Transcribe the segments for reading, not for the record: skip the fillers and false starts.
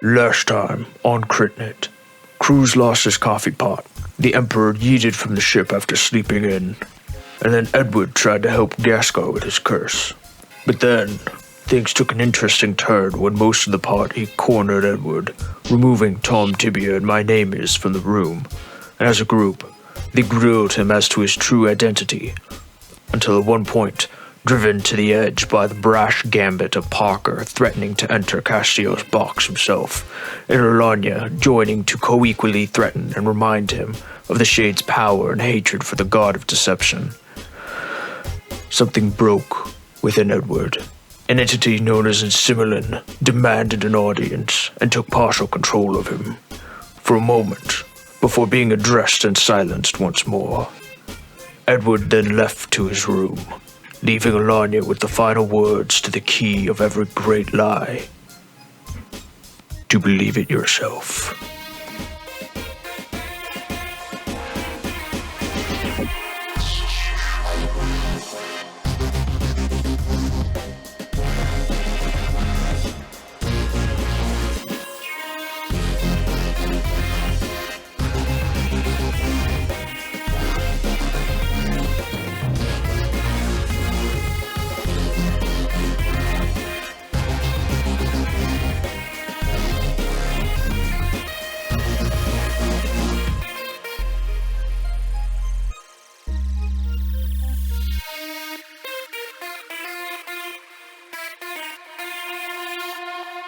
Last time on Critnet, Cruz lost his coffee pot. The Emperor yeeted from the ship after sleeping in, and then Edward tried to help Gascar with his curse. But then, things took an interesting turn when most of the party cornered Edward, removing Tom Tibia and My Name Is from the room, and as a group, they grilled him as to his true identity, until at one point, driven to the edge by the brash gambit of Parker threatening to enter Castillo's box himself, and Erlania joining to co-equally threaten and remind him of the Shade's power and hatred for the god of deception. Something broke within Edward. An entity known as Ensimilin demanded an audience and took partial control of him, for a moment, before being addressed and silenced once more. Edward then left to his room, leaving Alanya with the final words to the key of every great lie. To believe it yourself.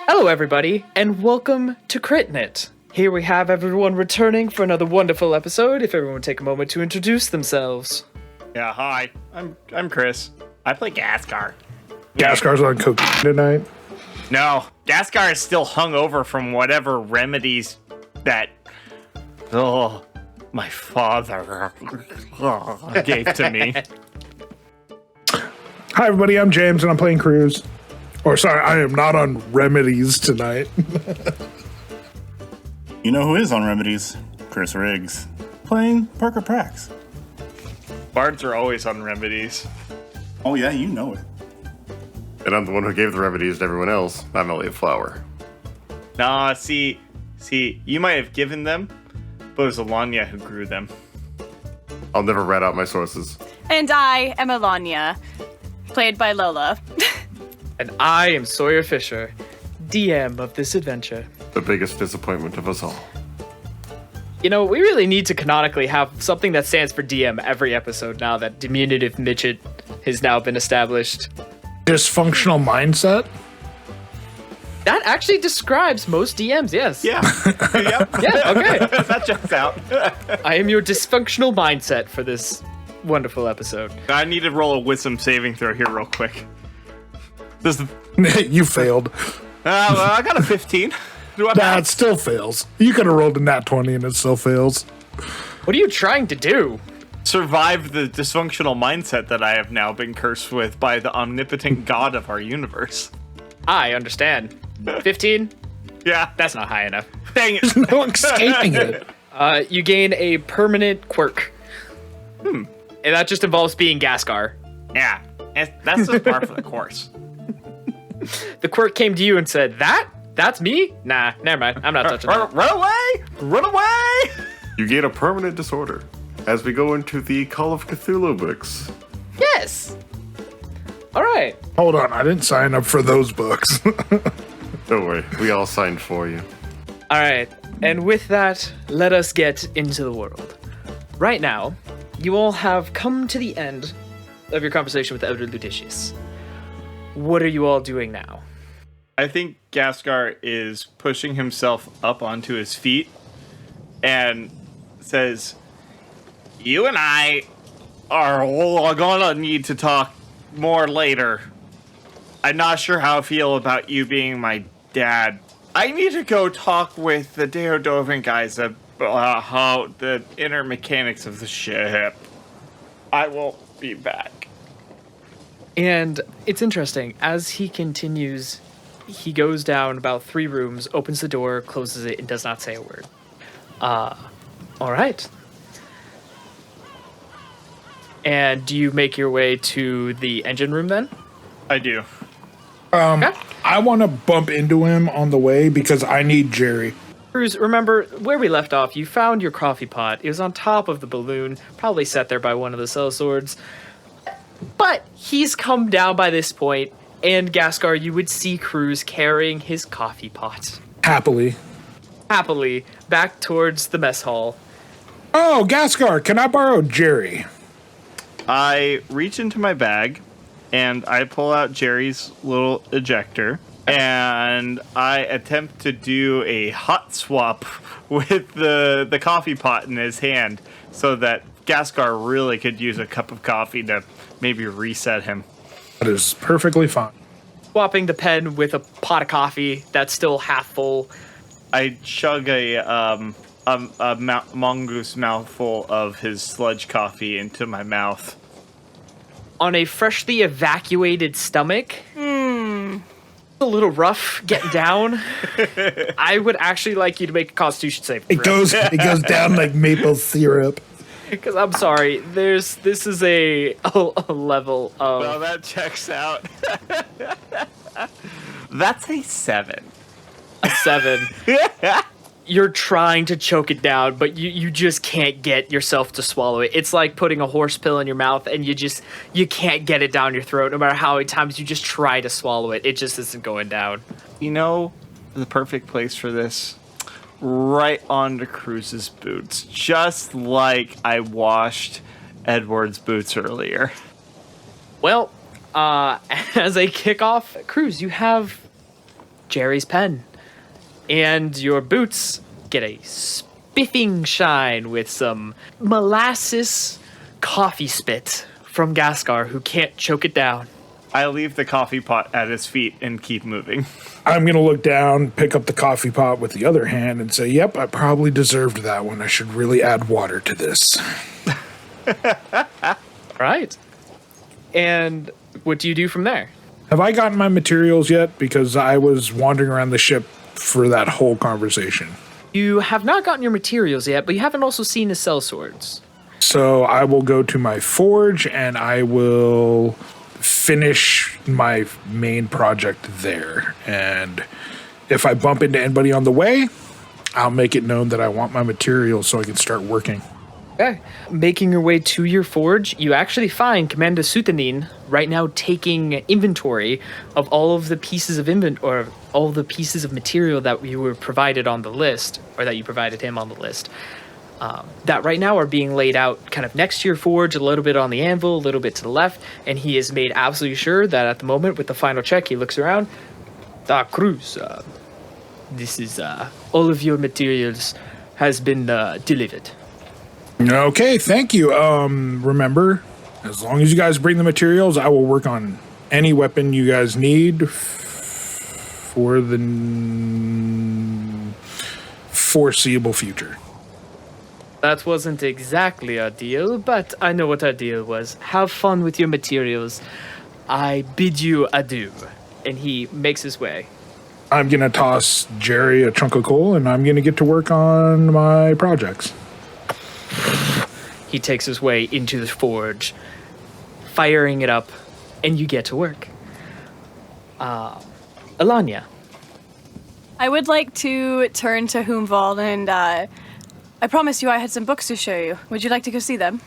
Hello everybody, and welcome to Critnet. Here we have everyone returning for another wonderful episode. If everyone would take a moment to introduce themselves. Yeah, hi. I'm Chris. I play Gascar. Gascar's on cocaine tonight. No, Gascar is still hung over from whatever remedies that my father gave to me. Hi everybody, I'm James and I'm playing Cruz. Or sorry, I am not on remedies tonight. You know who is on remedies? Chris Riggs, playing Parker Prax. Bards are always on remedies. Oh yeah, you know it. And I'm the one who gave the remedies to everyone else. I'm Elliot Flower. Nah, see, you might have given them, but it was Alanya who grew them. I'll never rat out my sources. And I am Alanya, played by Lola. And I am Sawyer Fisher, DM of this adventure. The biggest disappointment of us all. You know, we really need to canonically have something that stands for DM every episode now that diminutive midget has now been established. Dysfunctional mindset? That actually describes most DMs, yes. Yeah. Yep. Yeah, okay. That checks out. I am your dysfunctional mindset for this wonderful episode. I need to roll a wisdom saving throw here real quick. This is, You failed. well, I got a 15. Do I Nah, it still fails. You could have rolled a nat 20 and it still fails. What are you trying to do? survive the dysfunctional mindset that I have now been cursed with by the omnipotent god of our universe? I understand. 15? Yeah. That's not high enough. Dang it. No escaping it. You gain a permanent quirk. And that just involves being Gascar. Yeah. That's just par for the course. The quirk came to you and said, That's me? Nah, never mind. I'm not touching that. Run away! Run away! You gain a permanent disorder as we go into the Call of Cthulhu books. Yes! Alright. Hold on, I didn't sign up for those books. Don't worry, we all signed for you. Alright. And with that, let us get into the world. Right now, you all have come to the end of your conversation with Elder Ludicius. What are you all doing now? I think Gascar is pushing himself up onto his feet and says, "You and I are gonna need to talk more later. I'm not sure how I feel about you being my dad. I need to go talk with the Deodovan guys about how the inner mechanics of the ship. I will be back." And it's interesting, as he continues, he goes down about 3 rooms, opens the door, closes it, and does not say a word. Alright. And do you make your way to the engine room then? I do. Okay. I want to bump into him on the way because I need Jerry. Cruz, remember where we left off? You found your coffee pot. It was on top of the balloon, probably set there by one of the sellswords. But he's come down by this point, and Gaskar, you would see Cruz carrying his coffee pot Happily. back towards the mess hall. Oh, Gaskar, can I borrow Jerry? I reach into my bag and I pull out Jerry's little ejector and I attempt to do a hot swap with the coffee pot in his hand so that Gaskar really could use a cup of coffee to maybe reset him. That is perfectly fine. Swapping the pen with a pot of coffee that's still half full. I chug a mongoose mouthful of his sludge coffee into my mouth. On a freshly evacuated stomach. A little rough getting down. I would actually like you to make a Constitution save. It goes down like maple syrup. Because I'm sorry, this is a level of Well, that checks out. That's a 7. a 7. You're trying to choke it down, but you just can't get yourself to swallow it. It's like putting a horse pill in your mouth and you can't get it down your throat no matter how many times you just try to swallow it. It just isn't going down. You know, the perfect place for this? Right onto Cruz's boots. Just like I washed Edward's boots earlier. Well, as a kickoff, Cruz, you have Jerry's pen. And your boots get a spiffing shine with some molasses coffee spit from Gaskar, who can't choke it down. I leave the coffee pot at his feet and keep moving. I'm going to look down, pick up the coffee pot with the other hand, and say, yep, I probably deserved that one. I should really add water to this. Right. And what do you do from there? Have I gotten my materials yet? Because I was wandering around the ship for that whole conversation. You have not gotten your materials yet, but you haven't also seen the sellswords. So I will go to my forge and I will finish my main project there. And if I bump into anybody on the way, I'll make it known that I want my materials so I can start working. Okay. Making your way to your forge, you actually find Commander Sutanin right now taking inventory of all of the pieces of all the pieces of material that you were provided on the list, or that you provided him on the list. That right now are being laid out kind of next to your forge, a little bit on the anvil, a little bit to the left, and he has made absolutely sure that at the moment, with the final check, he looks around. Cruz, this is all of your materials has been delivered. Okay, thank you. Remember, as long as you guys bring the materials, I will work on any weapon you guys need for the foreseeable future. That wasn't exactly our deal, but I know what our deal was. Have fun with your materials. I bid you adieu. And he makes his way. I'm going to toss Jerry a chunk of coal, and I'm going to get to work on my projects. He takes his way into the forge, firing it up, and you get to work. Alanya. I would like to turn to Humval and I promised you I had some books to show you. Would you like to go see them?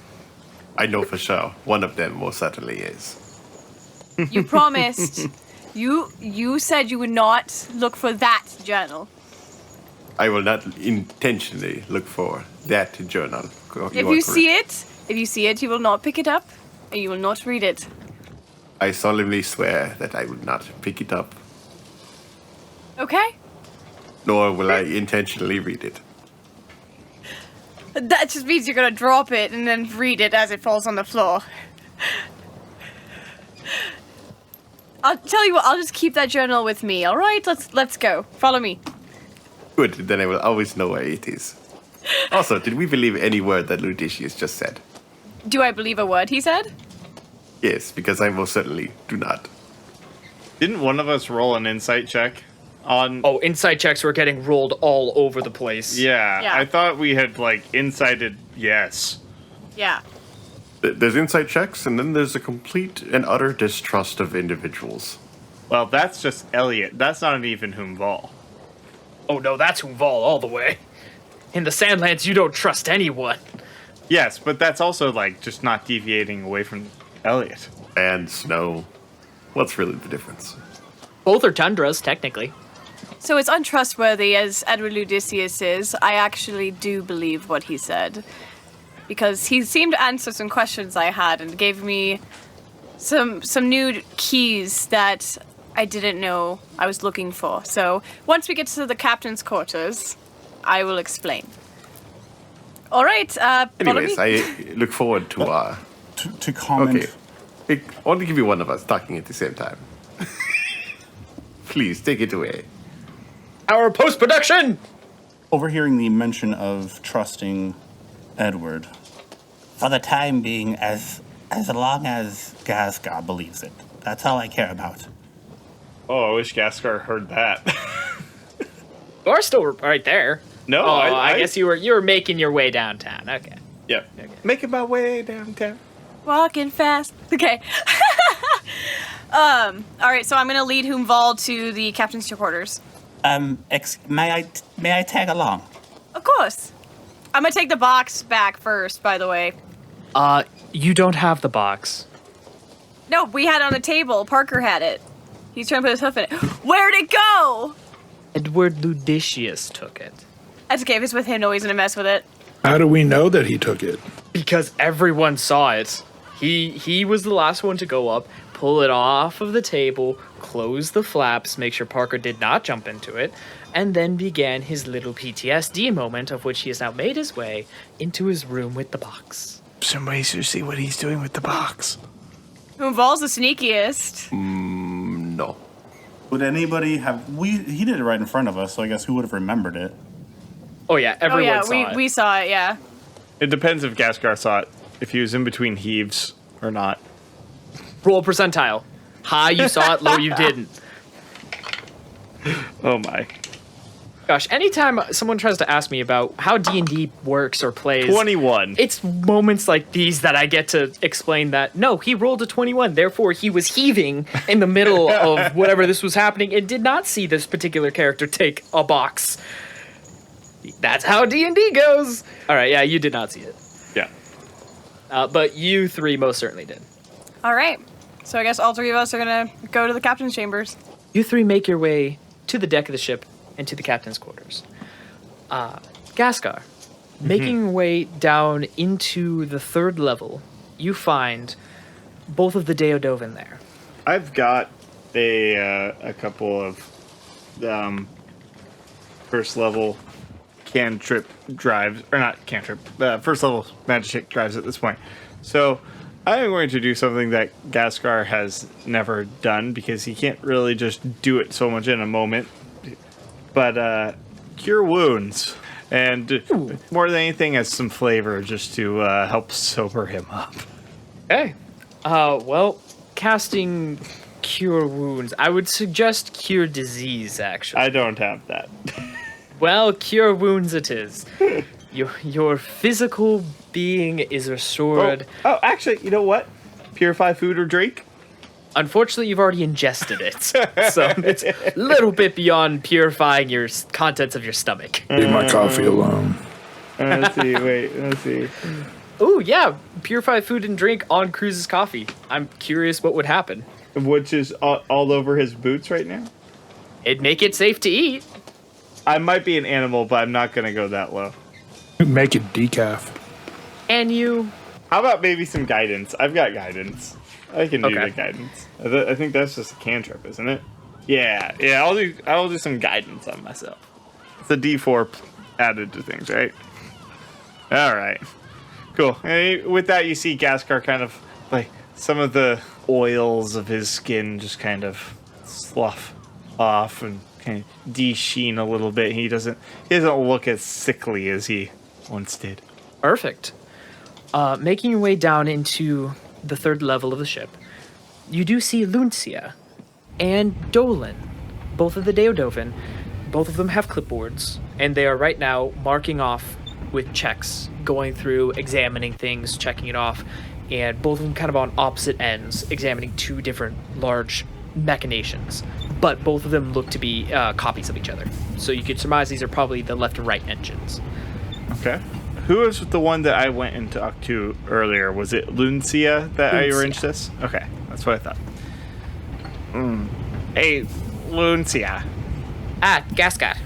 I know for sure. One of them most certainly is. You promised. You said you would not look for that journal. I will not intentionally look for that journal. If you see it, you will not pick it up, and you will not read it. I solemnly swear that I will not pick it up, Okay? nor will I intentionally read it. That just means you're gonna drop it and then read it as it falls on the floor. I'll tell you what, I'll just keep that journal with me, alright? Let's go. Follow me. Good, then I will always know where it is. Also, did we believe any word that Ludicius just said? Do I believe a word he said? Yes, because I most certainly do not. Didn't one of us roll an insight check on... Oh, insight checks were getting rolled all over the place. Yeah, I thought we had, incited yes. Yeah. There's insight checks, and then there's a complete and utter distrust of individuals. Well, that's just Elliot. That's not even Humval. Oh no, that's Humval all the way. In the Sandlands, you don't trust anyone. Yes, but that's also like just not deviating away from Elliot. And snow. What's really the difference? Both are tundras, technically. So it's untrustworthy, as Edward Ludicius is. I actually do believe what he said. Because he seemed to answer some questions I had and gave me some new keys that I didn't know I was looking for. So once we get to the captain's quarters, I will explain. All right. Follow Anyways, me. I look forward to To comment, Okay. Only give you one of us talking at the same time. Please take it away. Our post-production! overhearing the mention of trusting Edward. For the time being, as long as Gasgar believes it. That's all I care about. Oh, I wish Gascar heard that. You are still right there. No, Oh, I guess you were making your way downtown. Okay. Yep. Making my way downtown. Walking fast. Okay. All right, so I'm gonna lead Humval to the captain's quarters. May I tag along? Of course. I'm gonna take the box back first, by the way. You don't have the box. No, we had it on the table. Parker had it. He's trying to put his hoof in it. Where'd it go? Edward Ludicius took it. That's okay. If it's with him, no, he's gonna mess with it. How do we know that he took it? Because everyone saw it. He was the last one to go up, pull it off of the table, close the flaps, make sure Parker did not jump into it, and then began his little PTSD moment, of which he has now made his way into his room with the box. Somebody should see what he's doing with the box. Humval's the sneakiest. No. Would anybody have... He did it right in front of us, so I guess who would have remembered it? Oh yeah, Oh everyone yeah, saw it. we saw it. Yeah. It depends if Gascar saw it, if he was in between heaves or not. Roll percentile. High, you saw it. Low, you didn't. Oh my. Gosh, anytime someone tries to ask me about how D&D works or plays... 21. It's moments like these that I get to explain that, no, he rolled a 21, therefore he was heaving in the middle of whatever this was happening and did not see this particular character take a box. That's how D&D goes. All right, yeah, you did not see it. Yeah. But you three most certainly did. All right. So I guess all three of us are gonna go to the captain's chambers. You three make your way to the deck of the ship and to the captain's quarters. Gascar, making your way down into the third level, you find both of the Deodovan there. I've got a couple of first level cantrip drives, or not cantrip, first level magic drives at this point. So I am going to do something that Gascar has never done because he can't really just do it so much in a moment. But cure wounds, and more than anything, as some flavor just to help sober him up. Okay. Well, casting cure wounds, I would suggest cure disease, actually. I don't have that. Well, cure wounds it is. Your physical being is restored. Oh, actually, you know what? Purify food or drink. Unfortunately, you've already ingested it, so it's a little bit beyond purifying your contents of your stomach. Leave my coffee alone. Let's see. Ooh, yeah, purify food and drink on Cruz's coffee. I'm curious what would happen. Which is all over his boots right now? It'd make it safe to eat. I might be an animal, but I'm not going to go that low. Make it decaf. And you... How about maybe some guidance? I've got guidance. I can do Okay. the guidance. I think that's just a cantrip, isn't it? Yeah. I'll do some guidance on myself. It's a D4 added to things, right? All right. Cool. And with that, you see Gascar kind of like some of the oils of his skin just kind of slough off and kind of de-sheen a little bit. He doesn't look as sickly as he once did. Perfect. Making your way down into the third level of the ship, you do see Luncia and Dolan, both of the Deodovan. Both of them have clipboards, and they are right now marking off with checks, going through, examining things, checking it off, and both of them kind of on opposite ends, examining two different large machinations, but both of them look to be copies of each other. So you could surmise these are probably the left and right engines. Okay. Who was the one that I went and talked to earlier? Was it Luncia that I Luncia. arranged this? Okay, that's what I thought. Hey, Luncia. Ah, Gascar.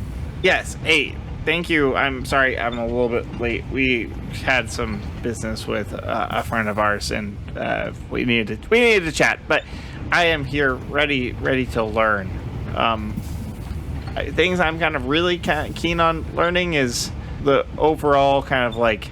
Yes, hey, thank you. I'm sorry I'm a little bit late. We had some business with a friend of ours, and we needed to chat. But I am here, ready to learn. Things I'm kind of really keen on learning is the overall kind of like,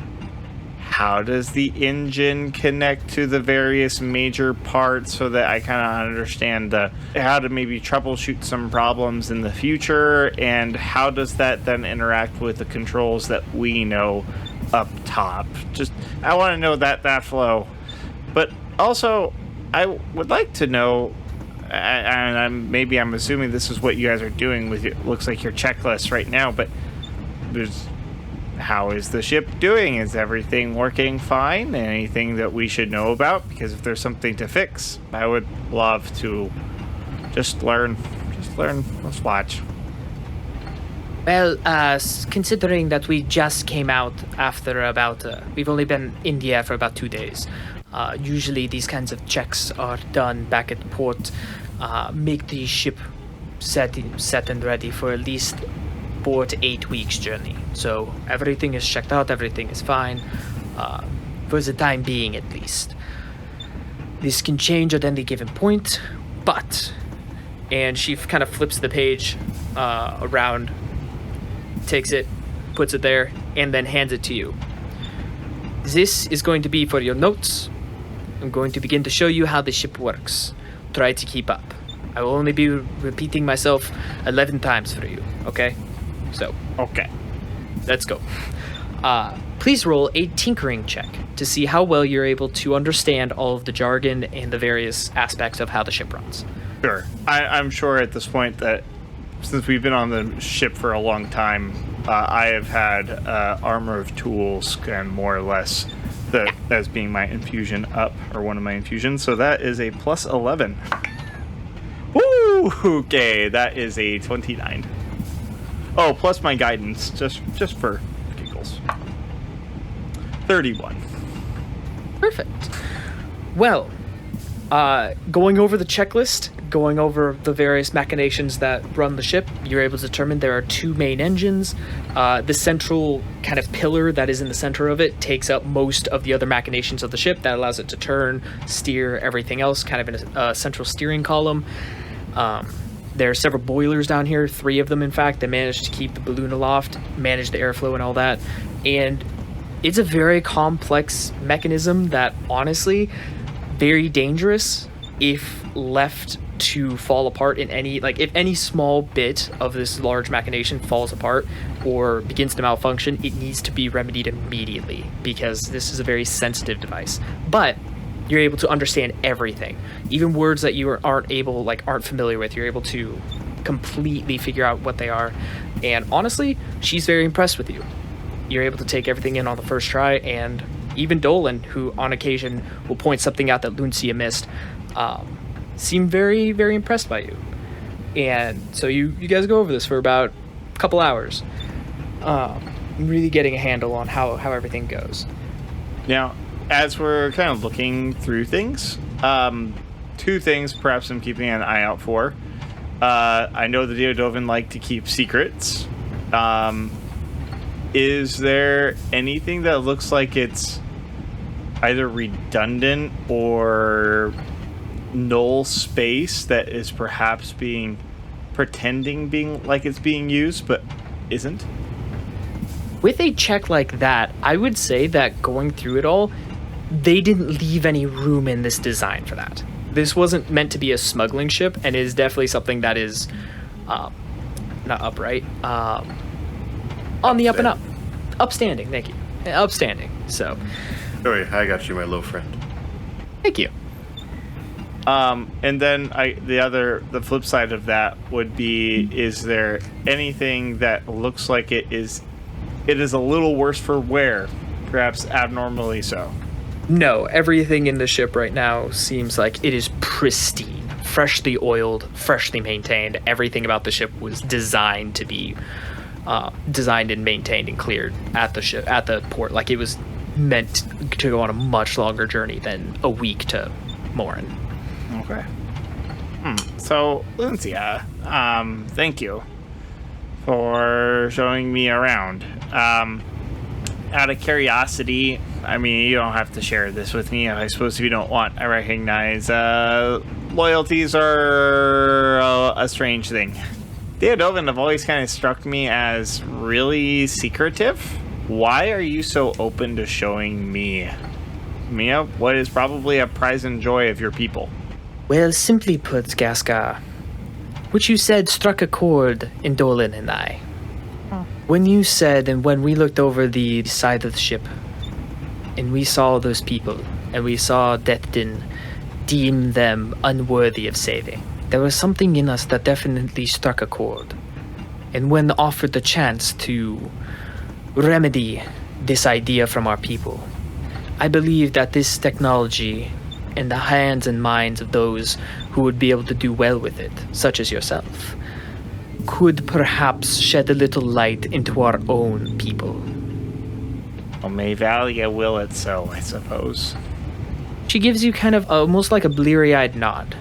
how does the engine connect to the various major parts, so that I kind of understand how to maybe troubleshoot some problems in the future, and how does that then interact with the controls that we know up top. Just, I want to know that flow. But also, I would like to know, and maybe I'm assuming this is what you guys are doing with it, looks like your checklist right now, but how is the ship doing? Is everything working fine? Anything that we should know about? Because if there's something to fix, I would love to just learn. Let's watch. Well, considering that we just came out after about, we've only been in the air for about 2 days. Usually these kinds of checks are done back at port, make the ship set and ready for at least 4 to 8 weeks journey. So everything is checked out, everything is fine, for the time being at least. This can change at any given point, but, and she kind of flips the page around, takes it, puts it there, and then hands it to you. This is going to be for your notes. I'm going to begin to show you how the ship works. Try to keep up. I will only be repeating myself 11 times for you, okay? So, Okay. let's go. Please roll a tinkering check to see how well you're able to understand all of the jargon and the various aspects of how the ship runs. Sure. I'm sure at this point that since we've been on the ship for a long time, I have had armor of tools and more or less as being my infusion up, or one of my infusions. So that is a plus 11. Woo! Okay, that is a 29. Oh, plus my guidance, just for giggles. 31. Perfect. Well, going over the checklist, going over the various machinations that run the ship, you're able to determine there are 2 main engines. The central kind of pillar that is in the center of it takes up most of the other machinations of the ship. That allows it to turn, steer, everything else, kind of in a central steering column. There are several boilers down here, 3 of them in fact, that manage to keep the balloon aloft, manage the airflow and all that. And it's a very complex mechanism that, honestly, very dangerous if left to fall apart in any, like, if any small bit of this large machination falls apart or begins to malfunction, it needs to be remedied immediately, because this is a very sensitive device. But you're able to understand everything, even words that you aren't familiar with. You're able to completely figure out what they are, and honestly, she's very impressed with you. You're able to take everything in on the first try, and even Dolan, who on occasion will point something out that Luncia missed, seemed very, very impressed by you. And so you guys go over this for about a couple hours, really getting a handle on how everything goes. Now, as we're kind of looking through things, 2 things perhaps I'm keeping an eye out for. I know the Deodovan like to keep secrets. Is there anything that looks like it's either redundant or null space that is perhaps pretending like it's being used but isn't? With a check like that, I would say that going through it all, they didn't leave any room in this design for that. This wasn't meant to be a smuggling ship, and is definitely something that is not upright, on the up and up. Upstanding, thank you. Upstanding, so. Sorry, I got you, my little friend. Thank you. And then the flip side of that would be, is there anything that looks like it is a little worse for wear, perhaps abnormally so? No, everything in the ship right now seems like it is pristine freshly oiled, freshly maintained. Everything about the ship was designed to be designed and maintained and cleared at the port. Like it was meant to go on a much longer journey than a week to Morin. Okay. So, Luncia, thank you for showing me around. Out of curiosity, I mean, you don't have to share this with me. I suppose if you don't want, I recognize loyalties are a strange thing. The Adovan have always kind of struck me as really secretive. Why are you so open to showing me, Mia, what is probably a prize and joy of your people? Well, simply put, Gaskar, what you said struck a chord in Dolan and I. When you said, and when we looked over the side of the ship, and we saw those people, and we saw Deathden deem them unworthy of saving, there was something in us that definitely struck a chord. And when offered the chance to remedy this idea from our people, I believe that this technology in the hands and minds of those who would be able to do well with it, such as yourself, could perhaps shed a little light into our own people. Well, may Valia will it so, I suppose. She gives you kind of almost like a bleary-eyed nod.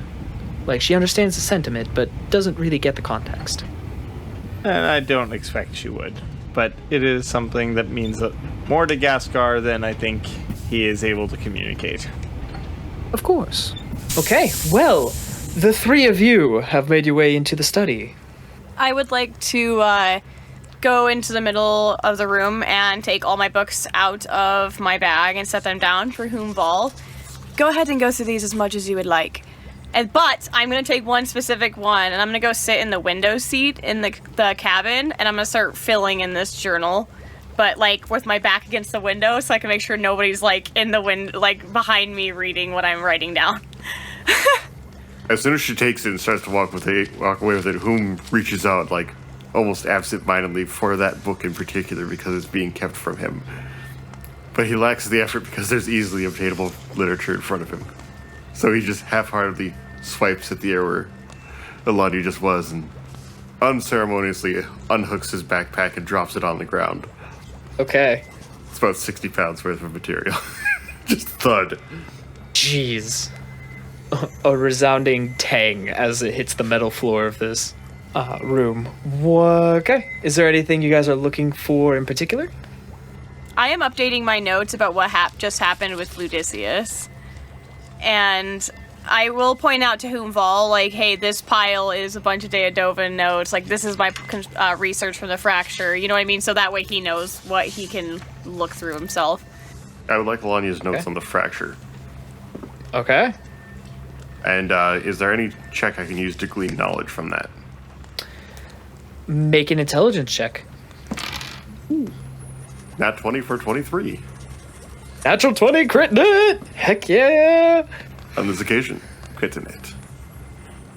Like she understands the sentiment, but doesn't really get the context. And I don't expect she would. But it is something that means more to Gaskar than I think he is able to communicate. Of course. Okay, well, the three of you have made your way into the study. I would like to go into the middle of the room and take all my books out of my bag and set them down for Whomval. Go ahead and go through these as much as you would like. But I'm going to take one specific one, and I'm going to go sit in the window seat in the cabin, and I'm going to start filling in this journal. But, like, with my back against the window, so I can make sure nobody's, like, in the window, like, behind me reading what I'm writing down. As soon as she takes it and starts to walk away with it, Whom reaches out, like, almost absent-mindedly for that book in particular because it's being kept from him. But he lacks the effort because there's easily obtainable literature in front of him. So he just half-heartedly swipes at the air where Eladi just was and unceremoniously unhooks his backpack and drops it on the ground. Okay. It's about 60 pounds worth of material. Just thud. Jeez. A resounding tang as it hits the metal floor of this room. Okay. Is there anything you guys are looking for in particular? I am updating my notes about what just happened with Ludicius. And I will point out to Whomval, like, hey, this pile is a bunch of Deodovan notes. Like, this is my research from the fracture. You know what I mean? So that way he knows what he can look through himself. I would like Alania's notes on the fracture. Okay. And is there any check I can use to glean knowledge from that? Make an intelligence check. Nat 20 for 23. Natural 20, crit it! Heck yeah! On this occasion, critting it.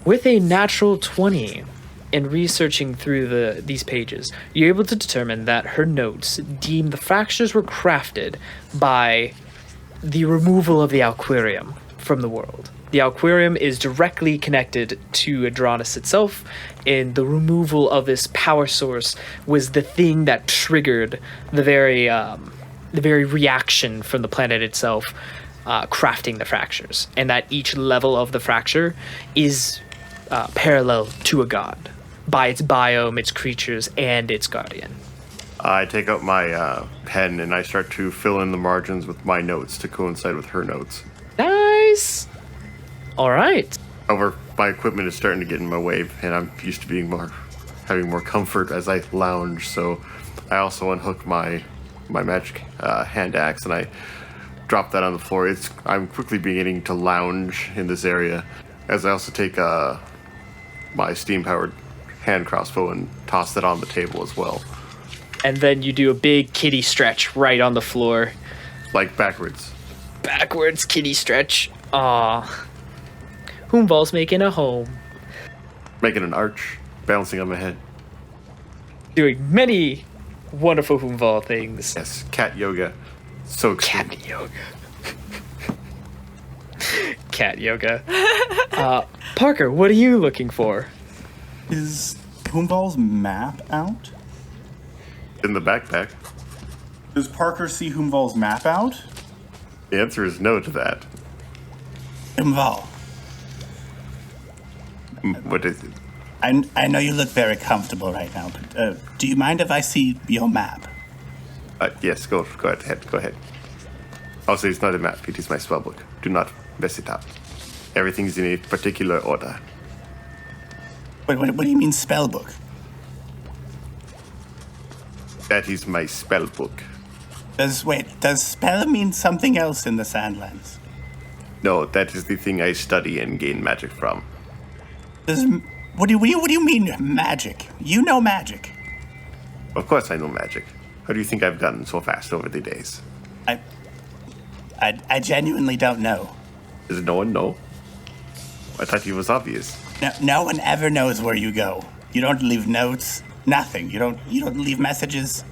With a natural 20, in researching through these pages, you're able to determine that her notes deem the fractures were crafted by the removal of the Alquarium from the world. The Alquarium is directly connected to Adronis itself, and the removal of this power source was the thing that triggered the very reaction from the planet itself, crafting the fractures, and that each level of the fracture is parallel to a god by its biome, its creatures, and its guardian. I take out my pen and I start to fill in the margins with my notes to coincide with her notes. Nice! All right. However, my equipment is starting to get in my way, and I'm used to having more comfort as I lounge, so I also unhook my magic hand axe, and I drop that on the floor. I'm quickly beginning to lounge in this area, as I also take my steam-powered hand crossbow and toss that on the table as well. And then you do a big kitty stretch right on the floor. Like backwards. Backwards kitty stretch. Aw. Whomval's making a home. Making an arch, bouncing on my head. Doing many wonderful Whomval things. Yes, cat yoga. So extreme. Cat yoga. Cat yoga. Parker, what are you looking for? Is Hoomval's map out? In the backpack. Does Parker see Hoomval's map out? The answer is no to that. Hoomval, What is it? I know you look very comfortable right now, but do you mind if I see your map? Yes, go ahead. Go ahead. Also, it's not a map. It is my spellbook. Do not mess it up. Everything is in a particular order. What do you mean spellbook? That is my spellbook. Does spell mean something else in the Sandlands? No, that is the thing I study and gain magic from. What do you mean magic? You know magic. Of course I know magic. How do you think I've gotten so fast over the days? I genuinely don't know. Does no one know? I thought it was obvious. No one ever knows where you go. You don't leave notes. Nothing. You don't leave messages.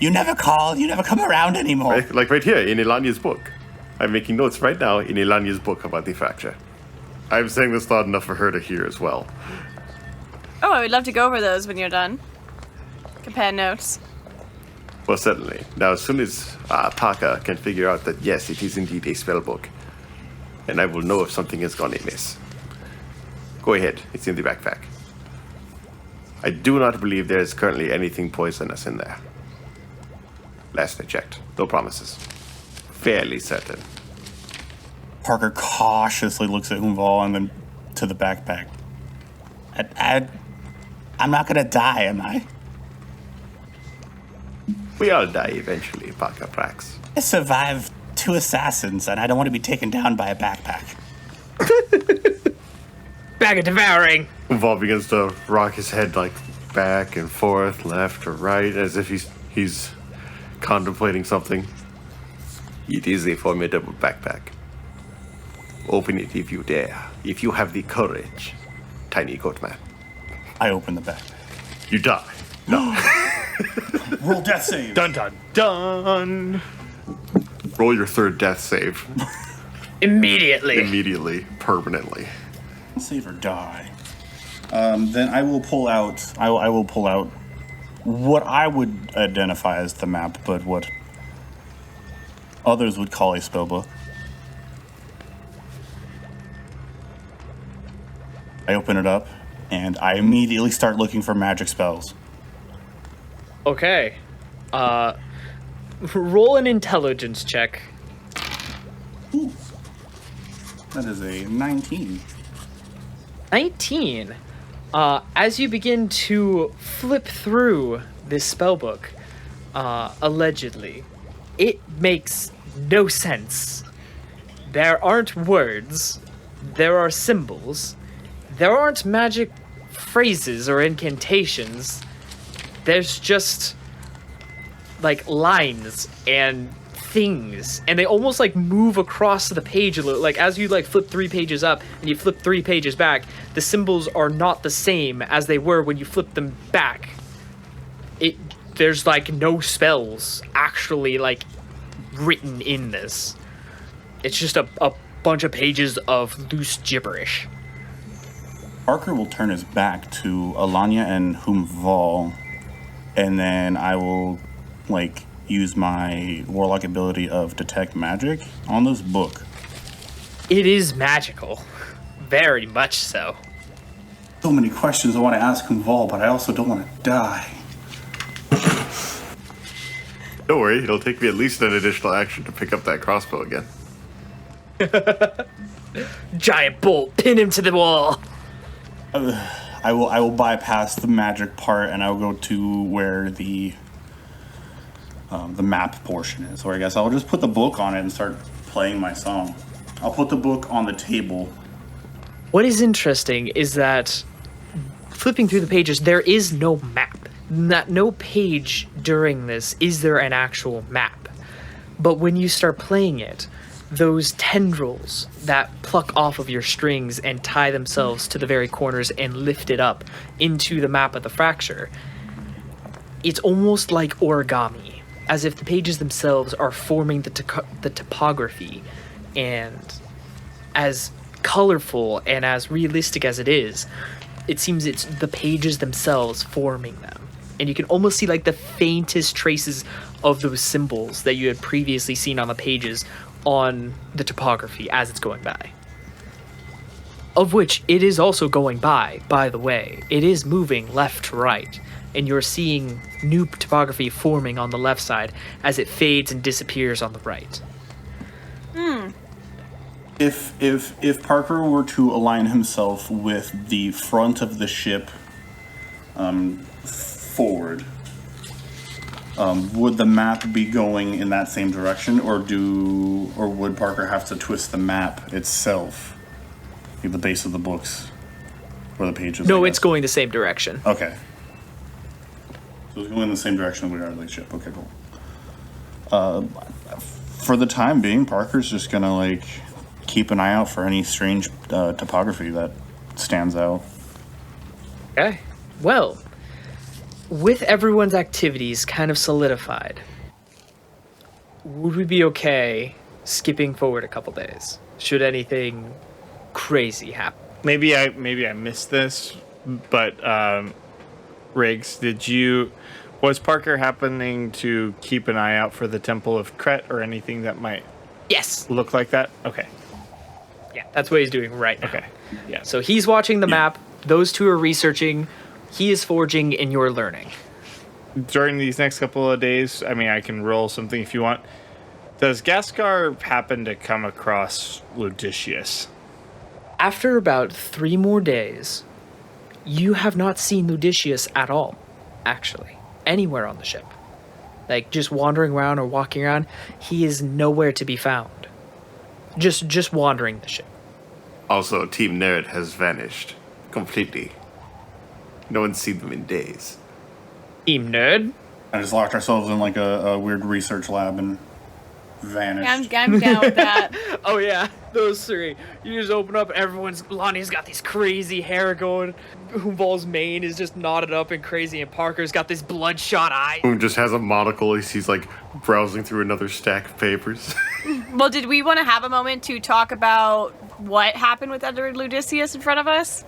You never call. You never come around anymore. Like right here in Elania's book. I'm making notes right now in Elania's book about the fracture. I'm saying this loud enough for her to hear as well. Oh, I would love to go over those when you're done. Compare notes. Well, certainly. Now, as soon as Parker can figure out that, yes, it is indeed a spellbook, and I will know if something has gone amiss. Go ahead. It's in the backpack. I do not believe there is currently anything poisonous in there. Last I checked. No promises. Fairly certain. Parker cautiously looks at Hoomval and then to the backpack. I'm not gonna die, am I? We all die eventually, Parker Prax. I survived 2 assassins, and I don't want to be taken down by a backpack. Bag of devouring. Vol begins to rock his head like back and forth, left or right, as if he's contemplating something. It is a formidable backpack. Open it if you dare, if you have the courage, Tiny Goatman. I open the backpack. You die. No. Roll death save. Dun dun dun. Roll your third death save Immediately. immediately, permanently. Save or die. Then I will pull out. I will pull out what I would identify as the map, but what others would call a spellbook. I open it up, and I immediately start looking for magic spells. Okay. Roll an intelligence check. That is a 19. 19. As you begin to flip through this spellbook, allegedly, it makes no sense. There aren't words. There are symbols. There aren't magic phrases or incantations. There's just like lines and things, and they almost like move across the page a little. Like as you like flip 3 pages up and you flip 3 pages back, the symbols are not the same as they were when you flip them back. There's like no spells actually like written in this. It's just a bunch of pages of loose gibberish. Parker will turn his back to Alanya and Hoomval, and then I will, use my warlock ability of detect magic on this book. It is magical. Very much so. So many questions I want to ask Hoomval, but I also don't want to die. Don't worry, it'll take me at least an additional action to pick up that crossbow again. Giant bolt, pin him to the wall. I will bypass the magic part, and I'll go to where the map portion is. So I guess I'll just put the book on it and start playing my song. I'll put the book on the table. What is interesting is that flipping through the pages, there is no map. Not no page during this is there an actual map. But when you start playing it, those tendrils that pluck off of your strings and tie themselves to the very corners and lift it up into the map of the fracture, it's almost like origami, as if the pages themselves are forming the topography, and as colorful and as realistic as it is, it seems it's the pages themselves forming them. And you can almost see like the faintest traces of those symbols that you had previously seen on the pages on the topography as it's going by. Of which it is also going by the way. It is moving left to right, and you're seeing new topography forming on the left side as it fades and disappears on the right. If Parker were to align himself with the front of the ship, forward, would the map be going in that same direction, or would Parker have to twist the map itself, like the base of the books or the pages? No, it's going the same direction. Okay. So it's going in the same direction we are like ship. Okay, cool. For the time being, Parker's just gonna like keep an eye out for any strange topography that stands out. Okay. Well, with everyone's activities kind of solidified, would we be okay skipping forward a couple days? Should anything crazy happen? Maybe I missed this, but Riggs, was Parker happening to keep an eye out for the Temple of Kret or anything that might Yes. look like that? Okay. Yeah, that's what he's doing right now. Okay. Yeah. So he's watching the map. Those two are researching. He is forging, and you're learning. During these next couple of days, I mean, I can roll something if you want. Does Gaskar happen to come across Ludicius? After about 3 more days, you have not seen Ludicius at all, actually, anywhere on the ship. Like, just wandering around or walking around, he is nowhere to be found. Just wandering the ship. Also, Team Nerd has vanished completely. No one's seen them in days. Team Nerd? I just locked ourselves in like a weird research lab and vanished. I'm down with that. Oh yeah, those 3. You just open up, Lonnie's got these crazy hair going. Humbol's mane is just knotted up and crazy, and Parker's got this bloodshot eye. Who just has a monocle as he's like browsing through another stack of papers. Well, did we want to have a moment to talk about what happened with Edward Ludicius in front of us?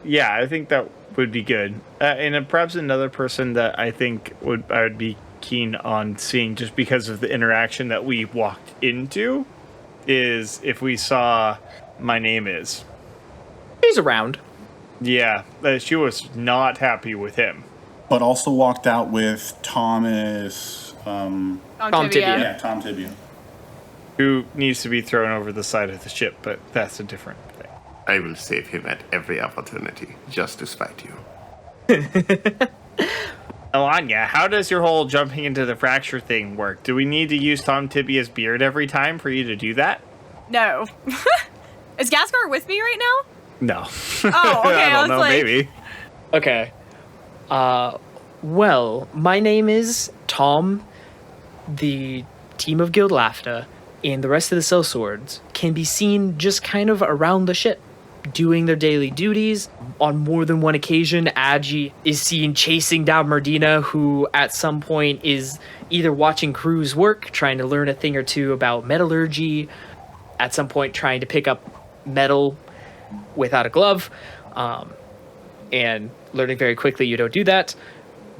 Yeah, I think that would be good. And perhaps another person that I think I would be keen on seeing, just because of the interaction that we walked into, is if we saw My Name Is. He's around. Yeah, she was not happy with him. But also walked out with Thomas. Tom Tibia. Yeah, Tom Tibia. Who needs to be thrown over the side of the ship, but that's a different thing. I will save him at every opportunity, just to spite you. Alanya, how does your whole jumping into the fracture thing work? Do we need to use Tom Tibia's beard every time for you to do that? No. Is Gaskar with me right now? No. Oh, okay. I don't was know, like, maybe. Okay. Well, my name is Tom. The team of Guild Lafta and the rest of the sellswords can be seen just kind of around the ship, doing their daily duties. On more than one occasion, Agi is seen chasing down Merdina, who at some point is either watching crews work, trying to learn a thing or two about metallurgy, at some point trying to pick up metal without a glove, and learning very quickly you don't do that,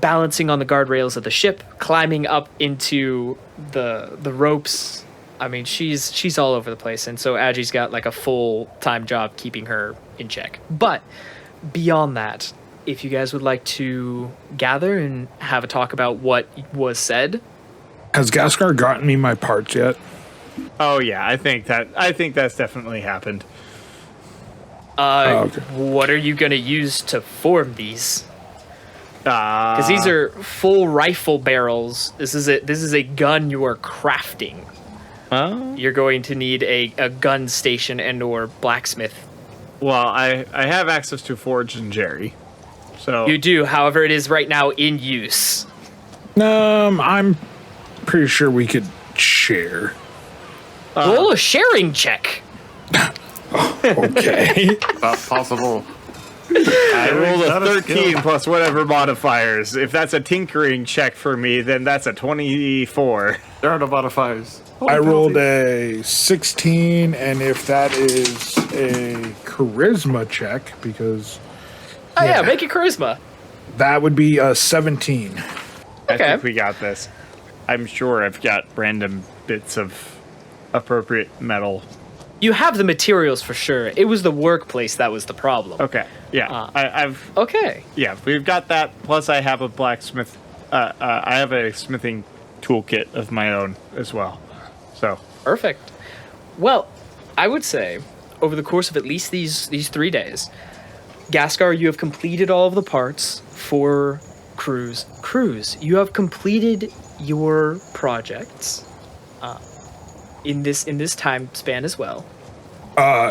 balancing on the guardrails of the ship, climbing up into the ropes. I mean, she's all over the place, and so Agi's got like a full-time job keeping her in check. But beyond that, if you guys would like to gather and have a talk about what was said. Has Gaskar gotten me my parts yet? Oh yeah, I think that's definitely happened. Okay. What are you gonna use to form these? Because these are full rifle barrels. This is a gun you are crafting. You're going to need a gun station and or blacksmith. Well, I have access to Forge and Jerry. So You do, however, it is right now in use. I'm pretty sure we could share. Roll a sharing check. Okay. Possible. I rolled a Not a 13 skill. plus whatever modifiers. If that's a tinkering check for me, then that's a 24. There are no modifiers. I rolled a 16, and if that is a charisma check, because Oh yeah, make it charisma. that would be a 17. I Okay. think we got this. I'm sure I've got random bits of appropriate metal. You have the materials for sure. It was the workplace that was the problem. Okay. Yeah. I've Okay. yeah, we've got that. Plus, I have a blacksmith. I have a smithing toolkit of my own as well. So Perfect. Well, I would say over the course of at least these 3 days, Gaskar, you have completed all of the parts for Cruz. Cruz, you have completed your projects in this time span as well.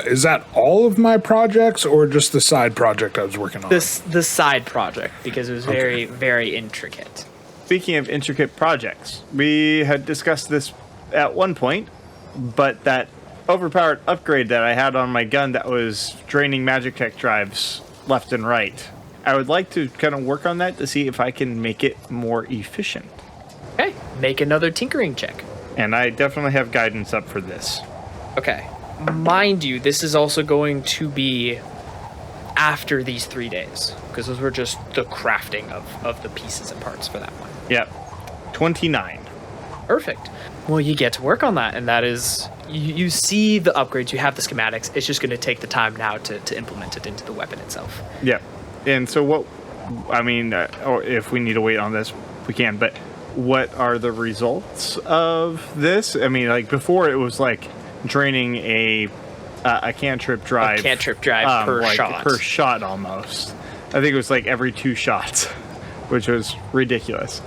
Is that all of my projects, or just the side project I was working on? The side project, because it was very, very intricate. speaking of intricate projects, we had discussed this at one point, but that overpowered upgrade that I had on my gun that was draining magic tech drives left and right. I would like to kind of work on that to see if I can make it more efficient. Okay, make another tinkering check. And I definitely have guidance up for this. Okay. Mind you, this is also going to be after these 3 days, because those were just the crafting of the pieces and parts for that one. Yep. 29. Perfect. Well, you get to work on that, and that is, you see the upgrades, you have the schematics. It's just going to take the time now to implement it into the weapon itself. Yep. And so what, I mean, or if we need to wait on this, we can, but what are the results of this? I mean, like before it was like draining a cantrip drive. A cantrip drive per like, shot. Per shot almost. I think it was like every 2 shots, which was ridiculous.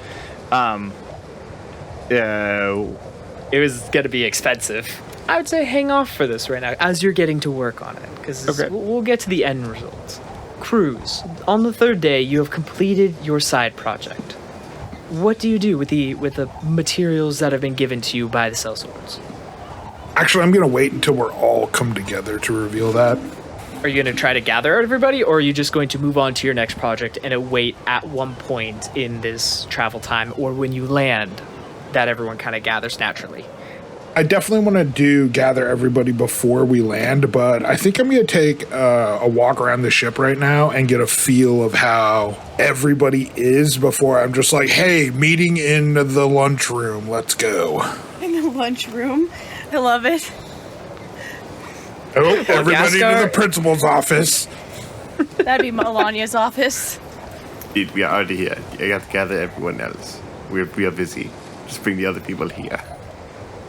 It was going to be expensive. I would say hang off for this right now as you're getting to work on it, because Okay. we'll get to the end results. Cruz, on the 3rd day, you have completed your side project. What do you do with the materials that have been given to you by the sellswords? Actually, I'm going to wait until we're all come together to reveal that. Are you going to try to gather everybody, or are you just going to move on to your next project and await at one point in this travel time, or when you land, that everyone kind of gathers naturally? I definitely want to gather everybody before we land, but I think I'm going to take a walk around the ship right now and get a feel of how everybody is before I'm just like, hey, meeting in the lunchroom, let's go. In the lunchroom. I love it. Oh, everybody to Gaskar- the principal's office. That'd be Melania's office. Dude, we are already here. I got to gather everyone else. We are busy. Just bring the other people here.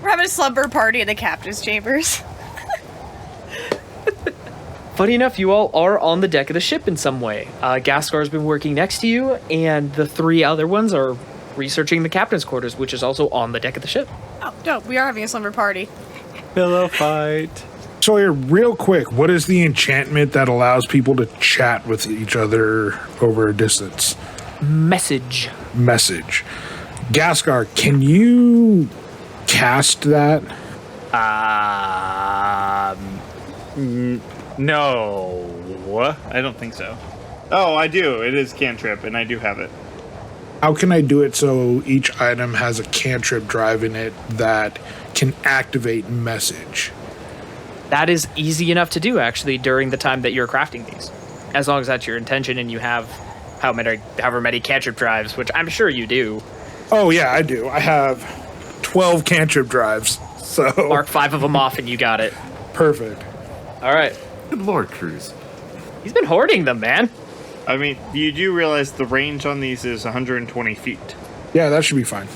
We're having a slumber party in the captain's chambers. Funny enough, you all are on the deck of the ship in some way. Gaskar's been working next to you, and the 3 other ones are researching the captain's quarters, which is also on the deck of the ship. Oh, no, we are having a slumber party. Pillow fight. Sawyer, real quick, what is the enchantment that allows people to chat with each other over a distance? Message. Message. Gaskar, can you cast that? No. I don't think so. Oh, I do. It is cantrip, and I do have it. How can I do it so each item has a cantrip drive in it that can activate message? That is easy enough to do, actually, during the time that you're crafting these. As long as that's your intention and you have however many cantrip drives, which I'm sure you do. Oh, yeah, I do. I have 12 cantrip drives, so... Mark 5 of them off and you got it. Perfect. All right. Good Lord, Cruz. He's been hoarding them, man. I mean, you do realize the range on these is 120 feet. Yeah, that should be fine.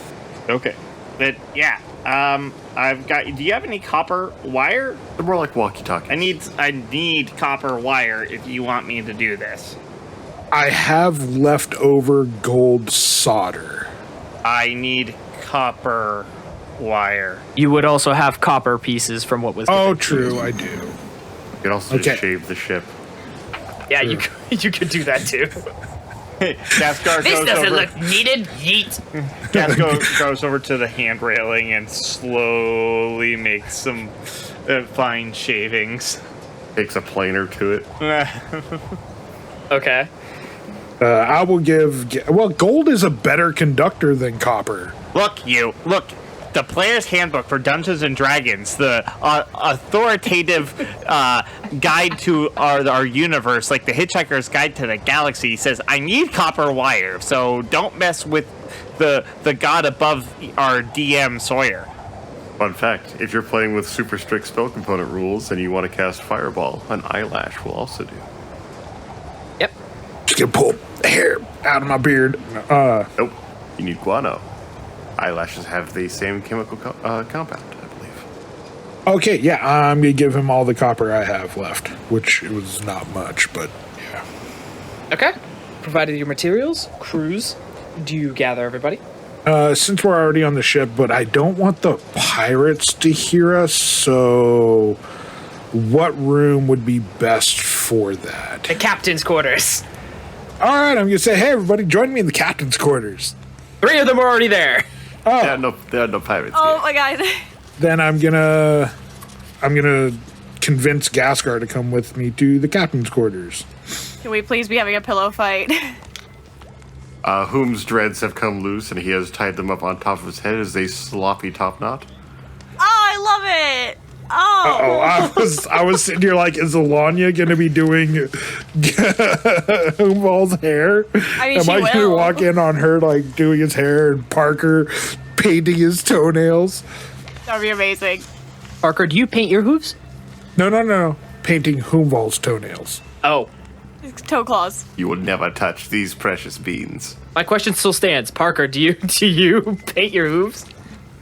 Okay. But, yeah. I've got... Do you have any copper wire? They're more like walkie-talkies. I need copper wire if you want me to do this. I have leftover gold solder. I need copper wire. You would also have copper pieces from what was... Oh, given. true, I do. You can also Okay. just shave the ship. Yeah, you could do that too. Gaskar This goes doesn't over. look needed. Yeet. Gaskar goes over to the hand railing and slowly makes some fine shavings. Takes a planer to it. Okay. I will give. Well, gold is a better conductor than copper. Look, the player's handbook for Dungeons and Dragons, the authoritative guide to our universe, like the Hitchhiker's Guide to the Galaxy, says I need copper wire, so don't mess with the god above our DM Sawyer. Fun fact, if you're playing with super strict spell component rules and you want to cast Fireball, an eyelash will also do. Yep. Just gonna pull hair out of my beard. Nope, you need guano. Eyelashes have the same chemical compound, I believe. Okay, yeah, I'm gonna give him all the copper I have left, which was not much, but yeah. Okay. Provided your materials, Cruz, do you gather everybody? Since we're already on the ship, but I don't want the pirates to hear us, so what room would be best for that? The captain's quarters. All right, I'm gonna say, hey, everybody, join me in the captain's quarters. 3 of them are already there. There are no pirates Oh here. my god. Then I'm gonna convince Gaskar to come with me to the captain's quarters. Can we please be having a pillow fight? Whom's dreads have come loose and he has tied them up on top of his head as a sloppy top knot. Oh, I love it. Oh. I was sitting here like, is Alanya gonna be doing Humbol's hair? I mean, Am she I gonna will. walk in on her like doing his hair and Parker painting his toenails? That would be amazing. Parker, do you paint your hooves? No. Painting Humbol's toenails. Oh. Toe claws. You will never touch these precious beans. My question still stands. Parker, do you paint your hooves?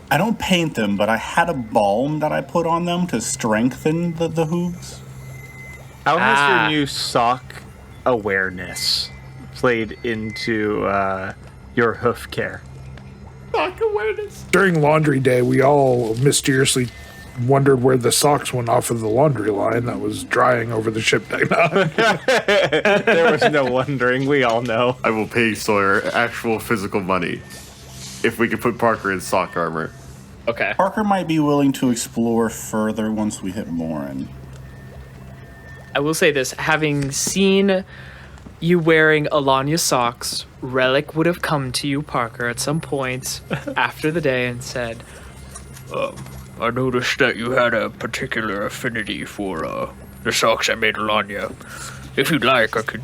I don't paint them, but I had a balm that I put on them to strengthen the hooves. How has Ah. your new sock awareness played into your hoof care? Sock awareness. During laundry day, we all mysteriously wondered where the socks went off of the laundry line that was drying over the ship deck. There was no wondering. We all know. I will pay Sawyer actual physical money if we can put Parker in sock armor. Okay. Parker might be willing to explore further once we hit Morin. I will say this, having seen you wearing Alanya socks, Relic would have come to you, Parker, at some point after the day and said, I noticed that you had a particular affinity for the socks I made Alanya. If you'd like, I could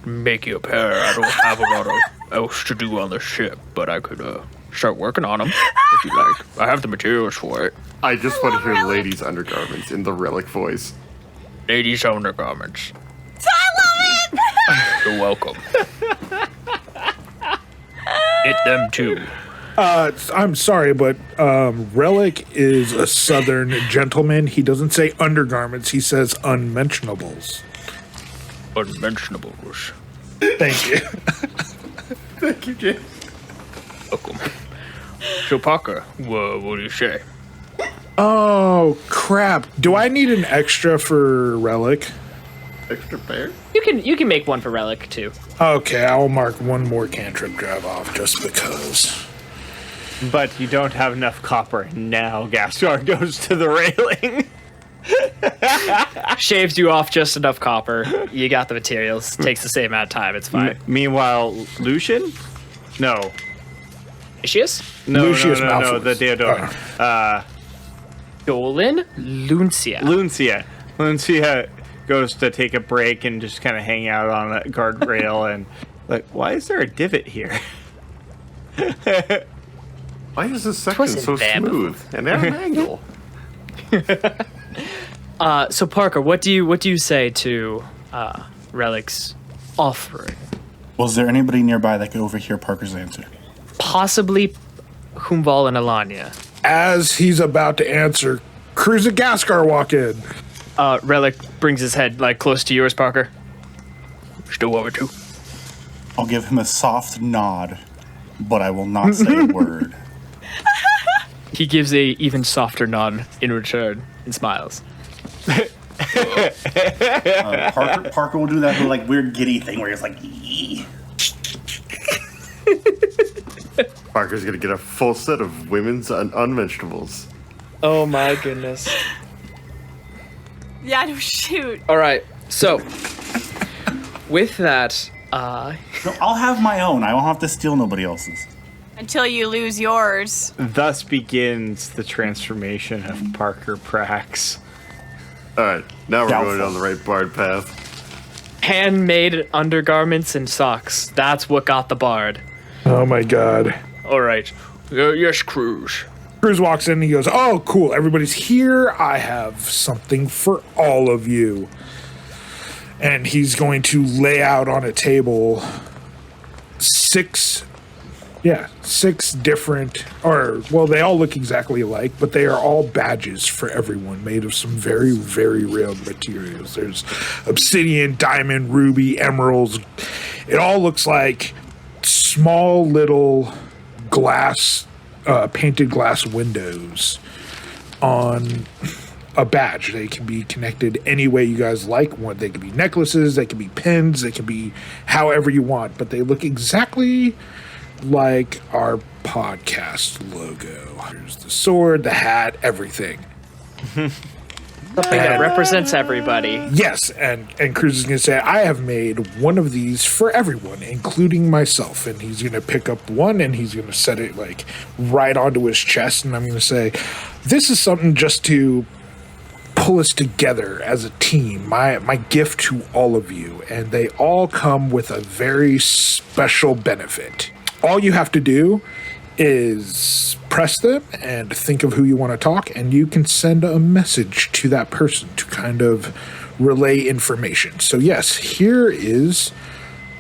make you a pair. I don't have a lot else to do on the ship, but I could start working on them if you like. I have the materials for it. I just want to hear ladies' undergarments in the Relic voice. Ladies' undergarments. I love it! You're welcome. Hit them too. I'm sorry, but Relic is a southern gentleman. He doesn't say undergarments, he says unmentionables. Unmentionables. Thank you. Thank you, Jay. Welcome. So Parker, what do you say? Oh, crap. Do I need an extra for Relic? Extra pair? you can make one for Relic too. Okay, I'll mark one more cantrip drive off just because. But you don't have enough copper. Now Gaspar goes to the railing. Shaves you off just enough copper. You got the materials. Takes the same amount of time. It's fine. Meanwhile, Lucian? No. Ishius? No, Lucius no, Malfoy. the Deodoran. Dolan? Luncia. Luncia. Luncia goes to take a break and just kind of hang out on a guardrail and like, why is there a divot here? Why is this section Wasn't so bad smooth and at an angle? So Parker, what do you say to Relic's offering? Was there anybody nearby that could overhear Parker's answer? Possibly Humval and Alanya. As he's about to answer, Cruz and Gaskar walk in. Relic brings his head like close to yours, Parker. Still want me to? I'll give him a soft nod, but I will not say a word. He gives a even softer nod in return and smiles. Parker will do that little, like, weird giddy thing where he's like, "Ee." Parker's gonna get a full set of women's unmentionables. Oh my goodness. Yeah, no shoot. All right, so with that, No, I'll have my own. I won't have to steal nobody else's. Until you lose yours. Thus begins the transformation of Parker Prax. All right, now we're Doubtful. going down the right bard path. handmade undergarments and socks. That's what got the bard. Oh my god. All right. Yes, Cruz. Cruz walks in and he goes, "Oh, cool. Everybody's here. I have something for all of you." And he's going to lay out on a table six different, they all look exactly alike, but they are all badges for everyone made of some very, very rare materials. There's obsidian, diamond, ruby, emeralds. It all looks like small little glass, painted glass windows on a badge. They can be connected any way you guys like. They can be necklaces, they can be pins, they can be however you want, but they look exactly like our podcast logo. There's the sword, the hat, everything. Something that represents everybody. Yes, and Cruz is going to say, "I have made one of these for everyone, including myself." And he's going to pick up one and he's going to set it like right onto his chest. And I'm going to say, "This is something just to pull us together as a team. My gift to all of you." And they all come with a very special benefit. All you have to do is press them and think of who you want to talk, and you can send a message to that person to kind of relay information. So yes, here is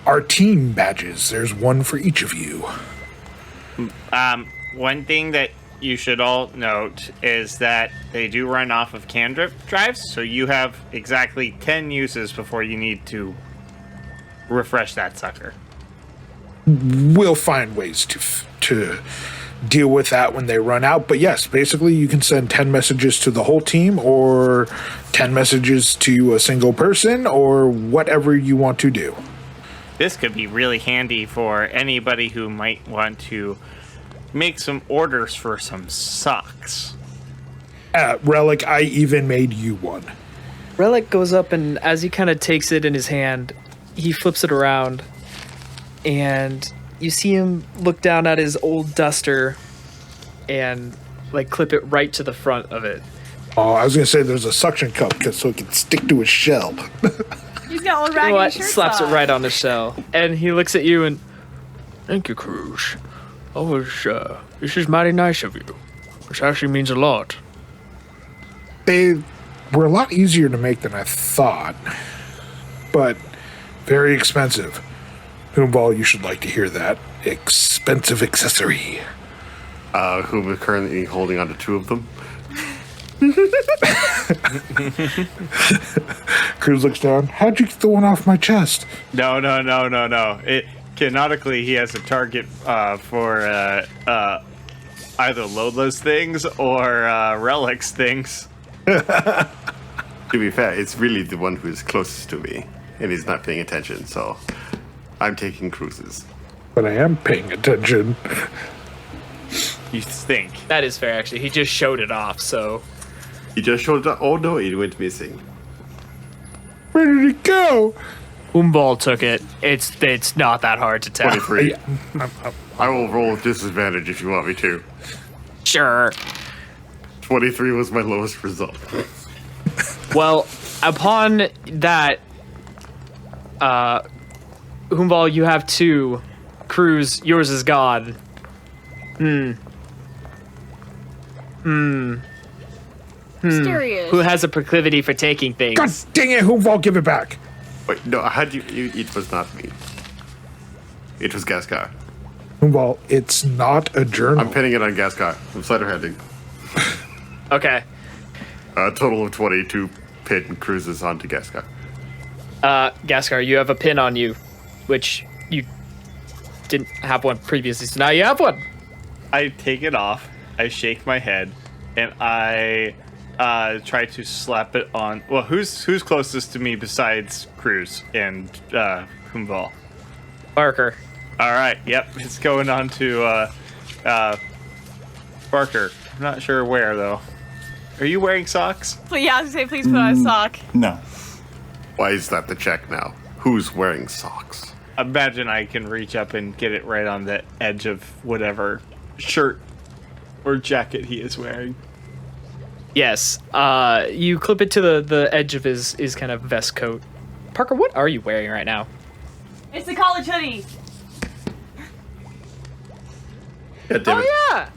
our team badges. There's one for each of you. One thing that you should all note is that they do run off of cantrip drives, so you have exactly 10 uses before you need to refresh that sucker. We'll find ways to deal with that when they run out. But yes, basically you can send 10 messages to the whole team or 10 messages to a single person or whatever you want to do. This could be really handy for anybody who might want to make some orders for some socks. Relic, I even made you one. Relic goes up, and as he kind of takes it in his hand, he flips it around, and you see him look down at his old duster and like clip it right to the front of it. Oh, I was going to say there's a suction cup so it can stick to his shell. He's got old You know raggedy what? shirts Slaps on. it right on the shell, and he looks at you and, Thank you, Cruz. This is mighty nice of you. This actually means a lot. They were a lot easier to make than I thought, but very expensive. Whomval, you should like to hear that. Expensive accessory. Whom is currently holding on to two of them. Cruz looks down. How'd you get the one off my chest? No. Canonically, he has a target for either Lola's things or Relic's things. To be fair, it's really the one who's closest to me, and he's not paying attention, so I'm taking Cruz's. But I am paying attention. You stink. that is fair actually. He just showed it off, so He just showed up. Oh no, it went missing. Where did it go? Umbal took it. It's not that hard to tell. 23. I will roll with disadvantage if you want me to. Sure. 23 was my lowest result. Well, upon that, Umbal, you have two. Cruz, yours is gone. Mysterious. Who has a proclivity for taking things? God dang it, Whomval, give it back. Wait, no, had you it was not me. It was Gascar. Whomval, it's not a journal. I'm pinning it on Gascar. I'm slider handing. Okay. A total of 22 pin cruises onto Gascar. Gascar, you have a pin on you, which you didn't have one previously, so now you have one. I take it off, I shake my head, and I try to slap it on. Well, who's closest to me besides Cruz and Humval? Barker. All right, yep, it's going on to Barker. I'm not sure where though. Are you wearing socks? Yeah, I was gonna say, please put on a sock. No. Why is that the check now? who's wearing socks. Imagine I can reach up and get it right on the edge of whatever shirt or jacket he is wearing. Yes. You clip it to the edge of his kind of vest coat. Parker, what are you wearing right now? It's the college hoodie. God damn it. Yeah.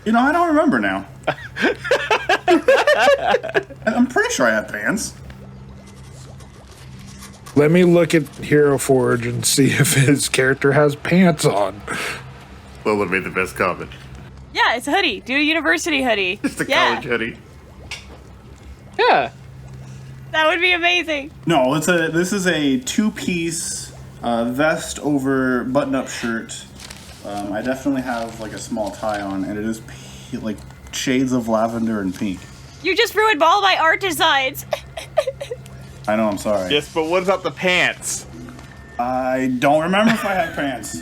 You know, I don't remember now. I'm pretty sure I have pants. Let me look at Hero Forge and see if his character has pants on. Lola made the best comment. Yeah, it's a hoodie. Do a university hoodie. It's the yeah, college hoodie. Yeah. that would be amazing. No, this is a two-piece vest over button-up shirt. I definitely have like a small tie on, and it is like shades of lavender and pink. You just ruined all my art designs. I know, I'm sorry. Yes, but what about the pants? I don't remember if I have pants.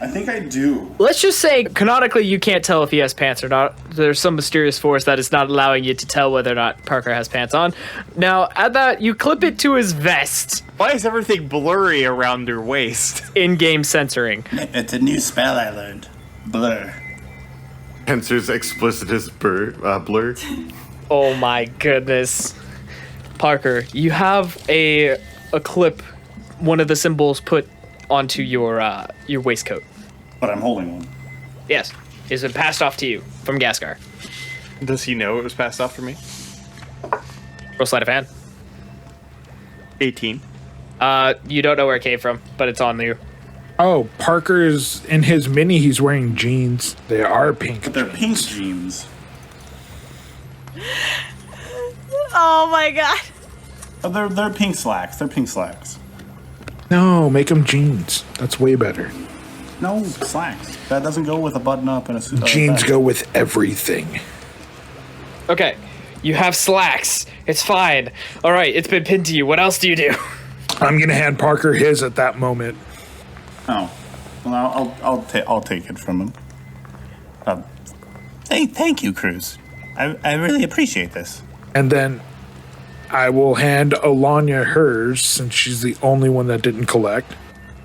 I think I do. Let's just say, canonically, you can't tell if he has pants or not. There's some mysterious force that is not allowing you to tell whether or not Parker has pants on. Now, add that, you clip it to his vest. Why is everything blurry around your waist? In-game censoring. It's a new spell I learned. Blur. Answers explicit as blur. Oh my goodness. Parker, you have a clip, one of the symbols put onto your waistcoat. But I'm holding one. Yes, it's been passed off to you from Gaskar. Does he know it was passed off for me? Roll sleight of hand. 18. You don't know where it came from, but it's on you. Oh, Parker's in his mini. He's wearing jeans. They are pink. But they're pink jeans. Oh my god. Oh, they're pink slacks. They're pink slacks. No, make them jeans. That's way better. No, slacks. That doesn't go with a button-up and a suit. Jeans go with everything. Okay, you have slacks. It's fine. All right, it's been pinned to you. What else do you do? I'm gonna hand Parker his at that moment. Oh, well, I'll take it from him. Hey, thank you, Cruz. I really appreciate this. And then I will hand Alanya hers since she's the only one that didn't collect.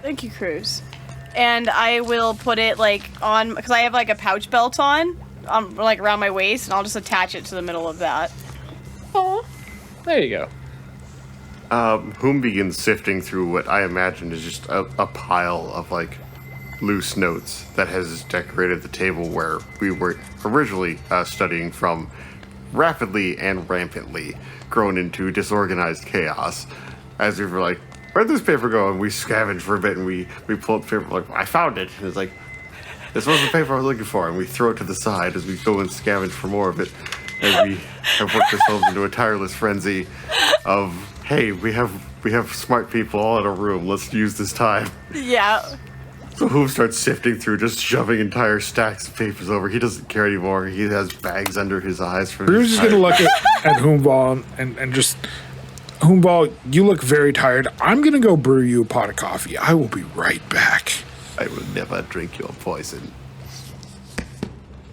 Thank you, Cruz. And I will put it like on, because I have like a pouch belt on like around my waist, and I'll just attach it to the middle of that. Oh, there you go. Whom begins sifting through what I imagine is just a pile of like loose notes that has decorated the table where we were originally studying from, rapidly and rampantly grown into disorganized chaos. As we were like, where'd this paper go? And we scavenged for a bit, and we pull up the paper, like, I found it. And it's like, this wasn't the paper I was looking for. And we throw it to the side as we go and scavenge for more of it. And we have worked ourselves into a tireless frenzy of, hey, we have smart people all in a room. Let's use this time. Yeah. So Hoom starts sifting through, just shoving entire stacks of papers over. He doesn't care anymore. He has bags under his eyes. For Bruce is gonna look at Hoomval and just, Hoomval, you look very tired. I'm gonna go brew you a pot of coffee. I will be right back. I will never drink your poison.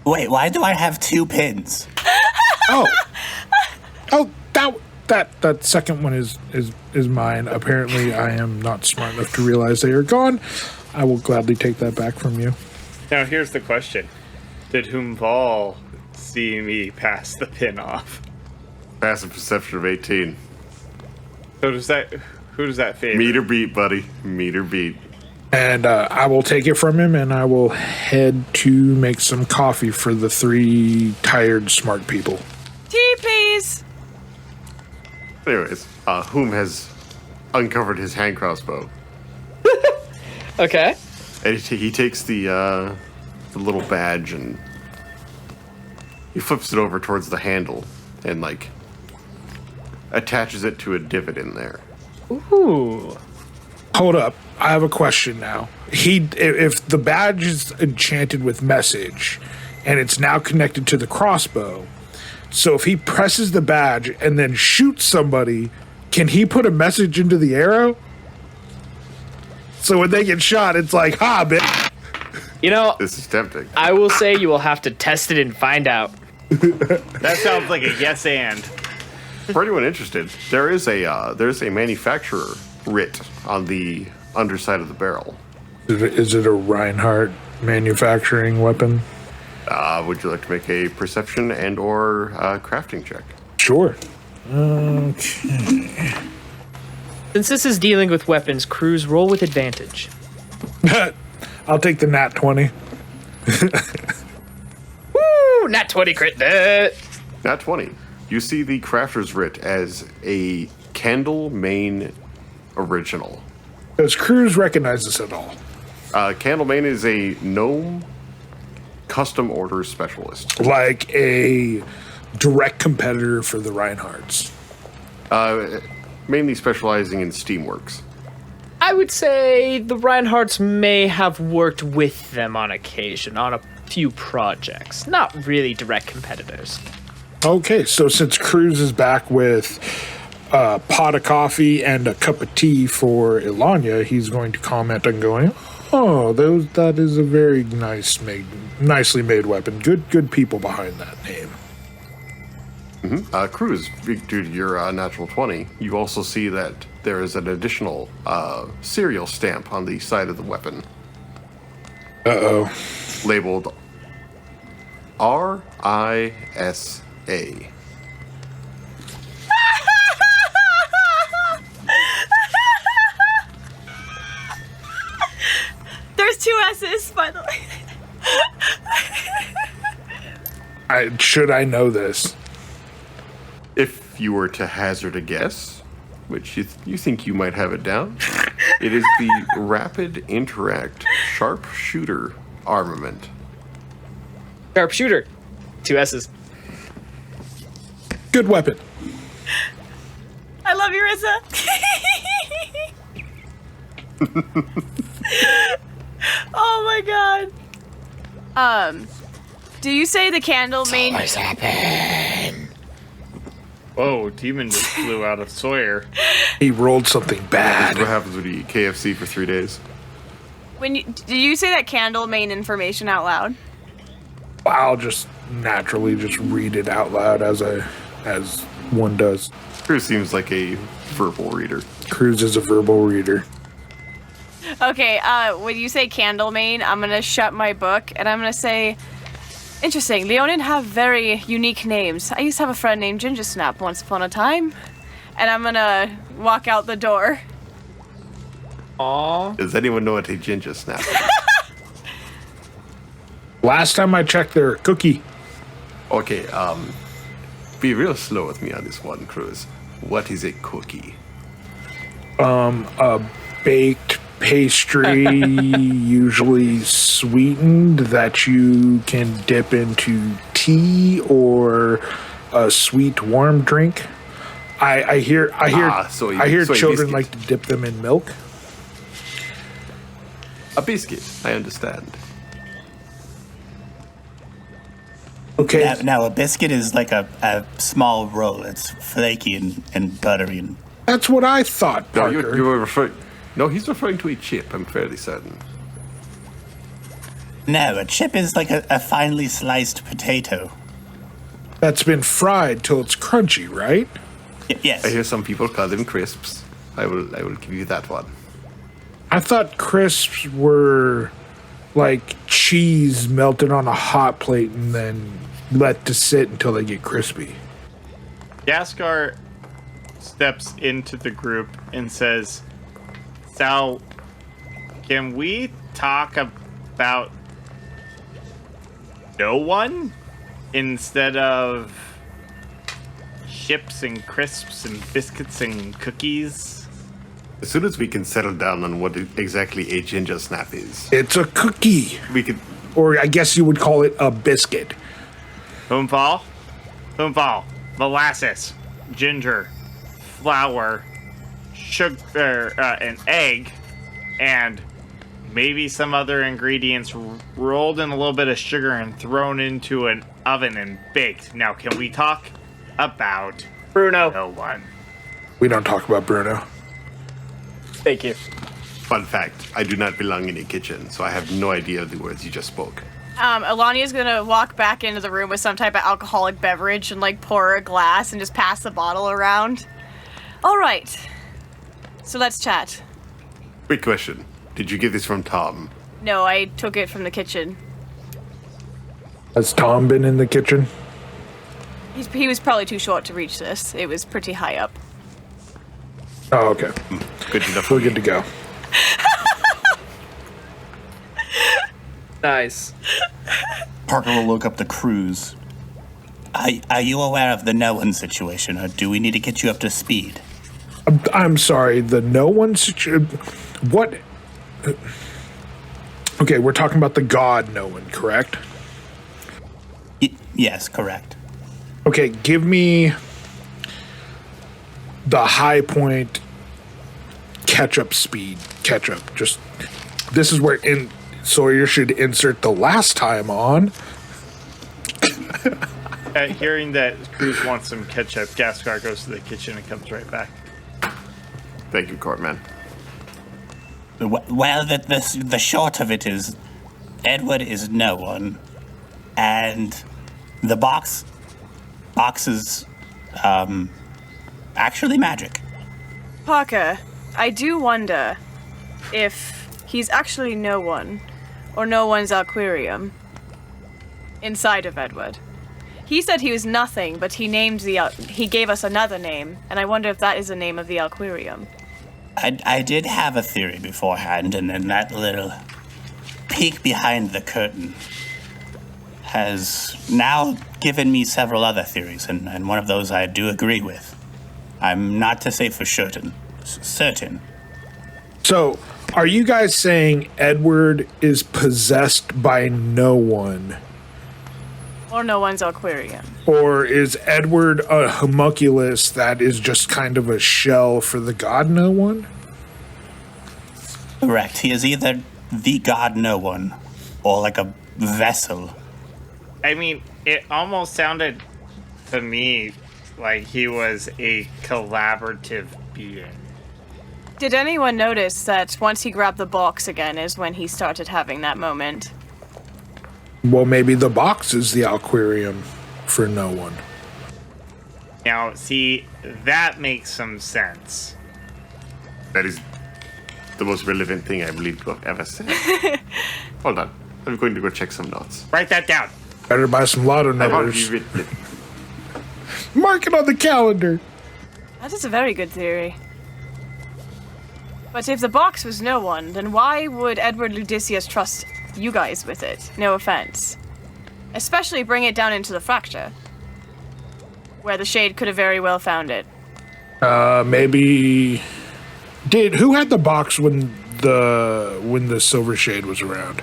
Wait, why do I have 2 pins? Oh, that second one is mine. Apparently, I am not smart enough to realize they are gone. I will gladly take that back from you. Now here's the question. Did Humval see me pass the pin off? Passive perception of 18. So who does that favor? Meter beat, buddy. Meter beat. And I will take it from him, and I will head to make some coffee for the 3 tired smart people. Tea, please. Anyways, Hoom has uncovered his hand crossbow. Okay. And he takes the little badge and he flips it over towards the handle and like attaches it to a divot in there. Ooh. Hold up. I have a question now. If the badge is enchanted with message and it's now connected to the crossbow, so if he presses the badge and then shoots somebody, can he put a message into the arrow? So when they get shot, it's like, ha, bitch. You know, This is tempting. I will say you will have to test it and find out. That sounds like a yes and. For anyone interested, there's a manufacturer writ on the underside of the barrel. Is it a Reinhardt manufacturing weapon? Would you like to make a perception and/or crafting check? Sure. Okay. Since this is dealing with weapons, crews roll with advantage. I'll take the nat 20. Woo! Nat 20 crit that. Nat 20. You see the crafter's writ as a Candle Main original. Does Cruz recognize this at all? Candle Main is a gnome custom order specialist. Like a direct competitor for the Reinhardts. Mainly specializing in Steamworks. I would say the Reinhardts may have worked with them on occasion, on a few projects. Not really direct competitors. Okay, so since Cruz is back with a pot of coffee and a cup of tea for Ilanya, he's going to comment on going, "Oh, that is a very nicely made weapon. Good people behind that name." Cruz, due to your natural 20, you also see that there is an additional serial stamp on the side of the weapon. Uh-oh. Labeled RISA. There's 2 S's, by the way. Should I know this? If you were to hazard a guess, which you think you might have it down, it is the Rapid Interact Sharpshooter armament. Sharpshooter. 2 S's. Good weapon. I love you, Rissa. Oh my god. Do you say the Candle Main? Whoa, demon just flew out of Sawyer. He rolled something bad. What happens when you eat KFC for 3 days? Did you say that Candle Main information out loud? I'll just naturally just read it out loud as one does. Cruz seems like a verbal reader. Cruz is a verbal reader. Okay, when you say Candle Main, I'm gonna shut my book and I'm gonna say, interesting, Leonin have very unique names. I used to have a friend named Ginger Snap once upon a time. And I'm gonna walk out the door. Aww. Does anyone know what a ginger snap is? Last time I checked, they're a cookie. Okay, be real slow with me on this one, Cruz. What is a cookie? A baked pastry, usually sweetened, that you can dip into tea or a sweet warm drink. I hear soy children biscuit. like to dip them in milk. A biscuit, I understand. Okay. Now a biscuit is like a small roll. It's flaky and buttery. And That's what I thought, No, Parker. you were referring... No, he's referring to a chip, I'm fairly certain. no, a chip is like a finely sliced potato. That's been fried till it's crunchy, right? Yes. I hear some people call them crisps. I will give you that one. I thought crisps were like cheese melted on a hot plate and then let to sit until they get crispy. Yaskar steps into the group and says, "So, can we talk about no one instead of chips and crisps and biscuits and cookies?" As soon as we can settle down on what exactly a ginger snap is, It's a cookie, we could... or I guess you would call it a biscuit. Hoomfall, molasses, ginger, flour, sugar, an egg, and maybe some other ingredients rolled in a little bit of sugar and thrown into an oven and baked. Now, can we talk about Bruno. no one? We don't talk about Bruno. Thank you. Fun fact, I do not belong in a kitchen, so I have no idea of the words you just spoke. Alania's gonna walk back into the room with some type of alcoholic beverage and like pour her a glass and just pass the bottle around. All right. So let's chat. Quick question. Did you get this from Tom? No, I took it from the kitchen. Has Tom been in the kitchen? He was probably too short to reach this. It was pretty high up. Oh, okay. Good enough. We're good to go. Nice. Parker will look up the cruise. Are you aware of the no one situation, or do we need to get you up to speed? I'm sorry, the no one what? Okay, we're talking about the god no one, correct? Yes, correct. Okay, give me the high point catch-up speed. Catch-up. Just, this is where Sawyer should insert the last time on. At hearing that Cruz wants some ketchup, Gaskar goes to the kitchen and comes right back. Thank you, Courtman. Well, the short of it is, Edward is no one, and the box is actually magic. Parker, I do wonder if he's actually no one, or no one's Alquirium, inside of Edward. He said he was nothing, but he gave us another name, and I wonder if that is the name of the Alquirium. I did have a theory beforehand, and then that little peek behind the curtain has now given me several other theories, and one of those I do agree with. I'm not to say for certain. So, are you guys saying Edward is possessed by no one? Or no one's Alquirium. Or is Edward a homunculus that is just kind of a shell for the god no one? Correct. He is either the god no one, or like a vessel. I mean, it almost sounded to me like he was a collaborative being. Did anyone notice that once he grabbed the box again is when he started having that moment? Well, maybe the box is the Alquirium for no one. Now, see, that makes some sense. That is the most relevant thing I believe to have ever said. Hold on. I'm going to go check some notes. Write that down. Better buy some lotto I've already numbers. written it. Mark it on the calendar. That is a very good theory. But if the box was no one, then why would Edward Ludicius trust you guys with it? No offense. Especially bring it down into the fracture, where the Shade could have very well found it. Maybe. Who had the box when the Silver Shade was around?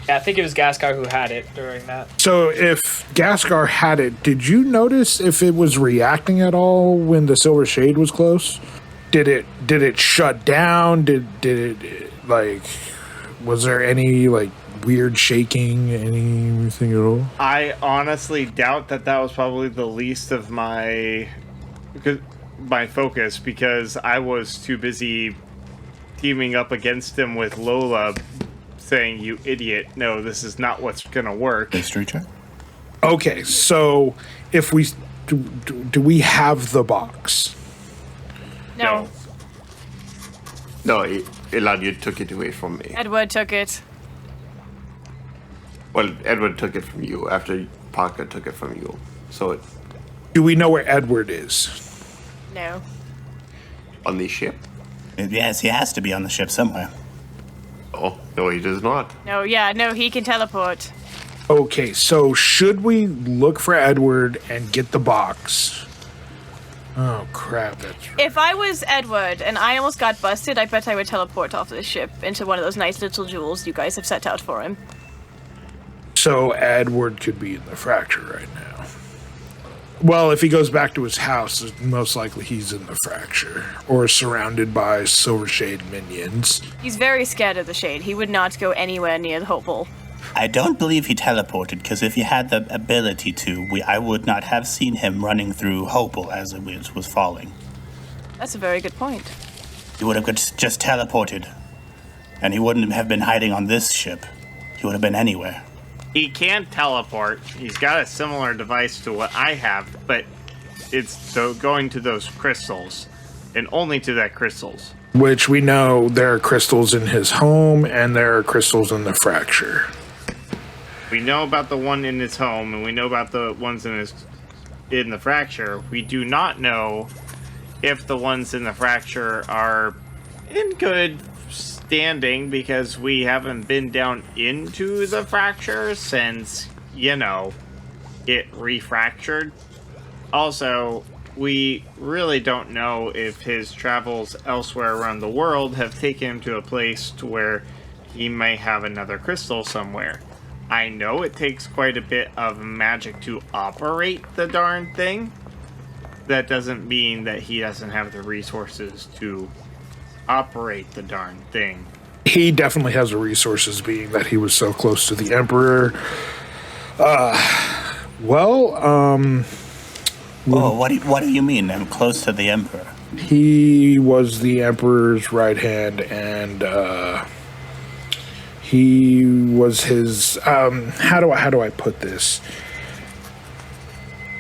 Yeah, I think it was Gaskar who had it during that. So if Gaskar had it, did you notice if it was reacting at all when the Silver Shade was close? Did it shut down? Did it like, was there any like weird shaking, anything at all? I honestly doubt that was probably the least of my focus, because I was too busy teaming up against him with Lola, saying, "You idiot! No, this is not what's gonna work." History check. Okay, so if we do we have the box? No, No, Eladia took it away from me. Edward took it. Well, Edward took it from you after Parker took it from you. So Do we know where Edward is? No. on the ship? Yes, he has to be on the ship somewhere. Oh, no, he does not. No, he can teleport. Okay, so should we look for Edward and get the box? Oh crap, that's right. If I was Edward and I almost got busted, I bet I would teleport off the ship into one of those nice little jewels you guys have set out for him. So Edward could be in the fracture right now. Well, if he goes back to his house, most likely he's in the fracture or surrounded by Silver Shade minions. He's very scared of the Shade. He would not go anywhere near the Hopeful. I don't believe he teleported, because if he had the ability to, I would not have seen him running through Hopel as it was falling. That's a very good point. He would have just teleported, and he wouldn't have been hiding on this ship. He would have been anywhere. He can teleport. He's got a similar device to what I have, but it's going to those crystals, and only to that crystals. Which we know there are crystals in his home, and there are crystals in the fracture. We know about the one in his home, and we know about the ones in the fracture. We do not know if the ones in the fracture are in good standing, because we haven't been down into the fracture since, it refractured. Also, we really don't know if his travels elsewhere around the world have taken him to a place to where he may have another crystal somewhere. I know it takes quite a bit of magic to operate the darn thing. That doesn't mean that he doesn't have the resources to operate the darn thing. He definitely has the resources, being that he was so close to the Emperor. What do you mean? I'm close to the Emperor. He was the Emperor's right hand, and he was his. How do I put this?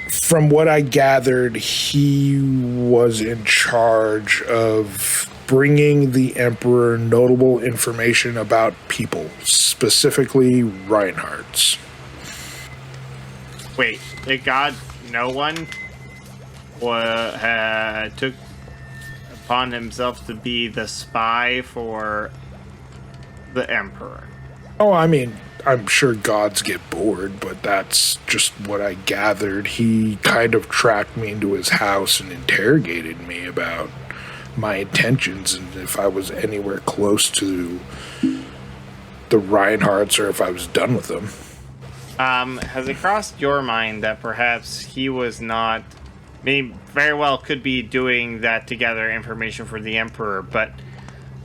From what I gathered, he was in charge of bringing the Emperor notable information about people, specifically Reinhardt's. Wait, thank God no one took upon himself to be the spy for the Emperor. Oh, I mean, I'm sure gods get bored, but that's just what I gathered. He kind of tracked me into his house and interrogated me about my intentions and if I was anywhere close to the Reinhardts or if I was done with them. Has it crossed your mind that perhaps he was not, very well could be doing that to gather information for the Emperor, but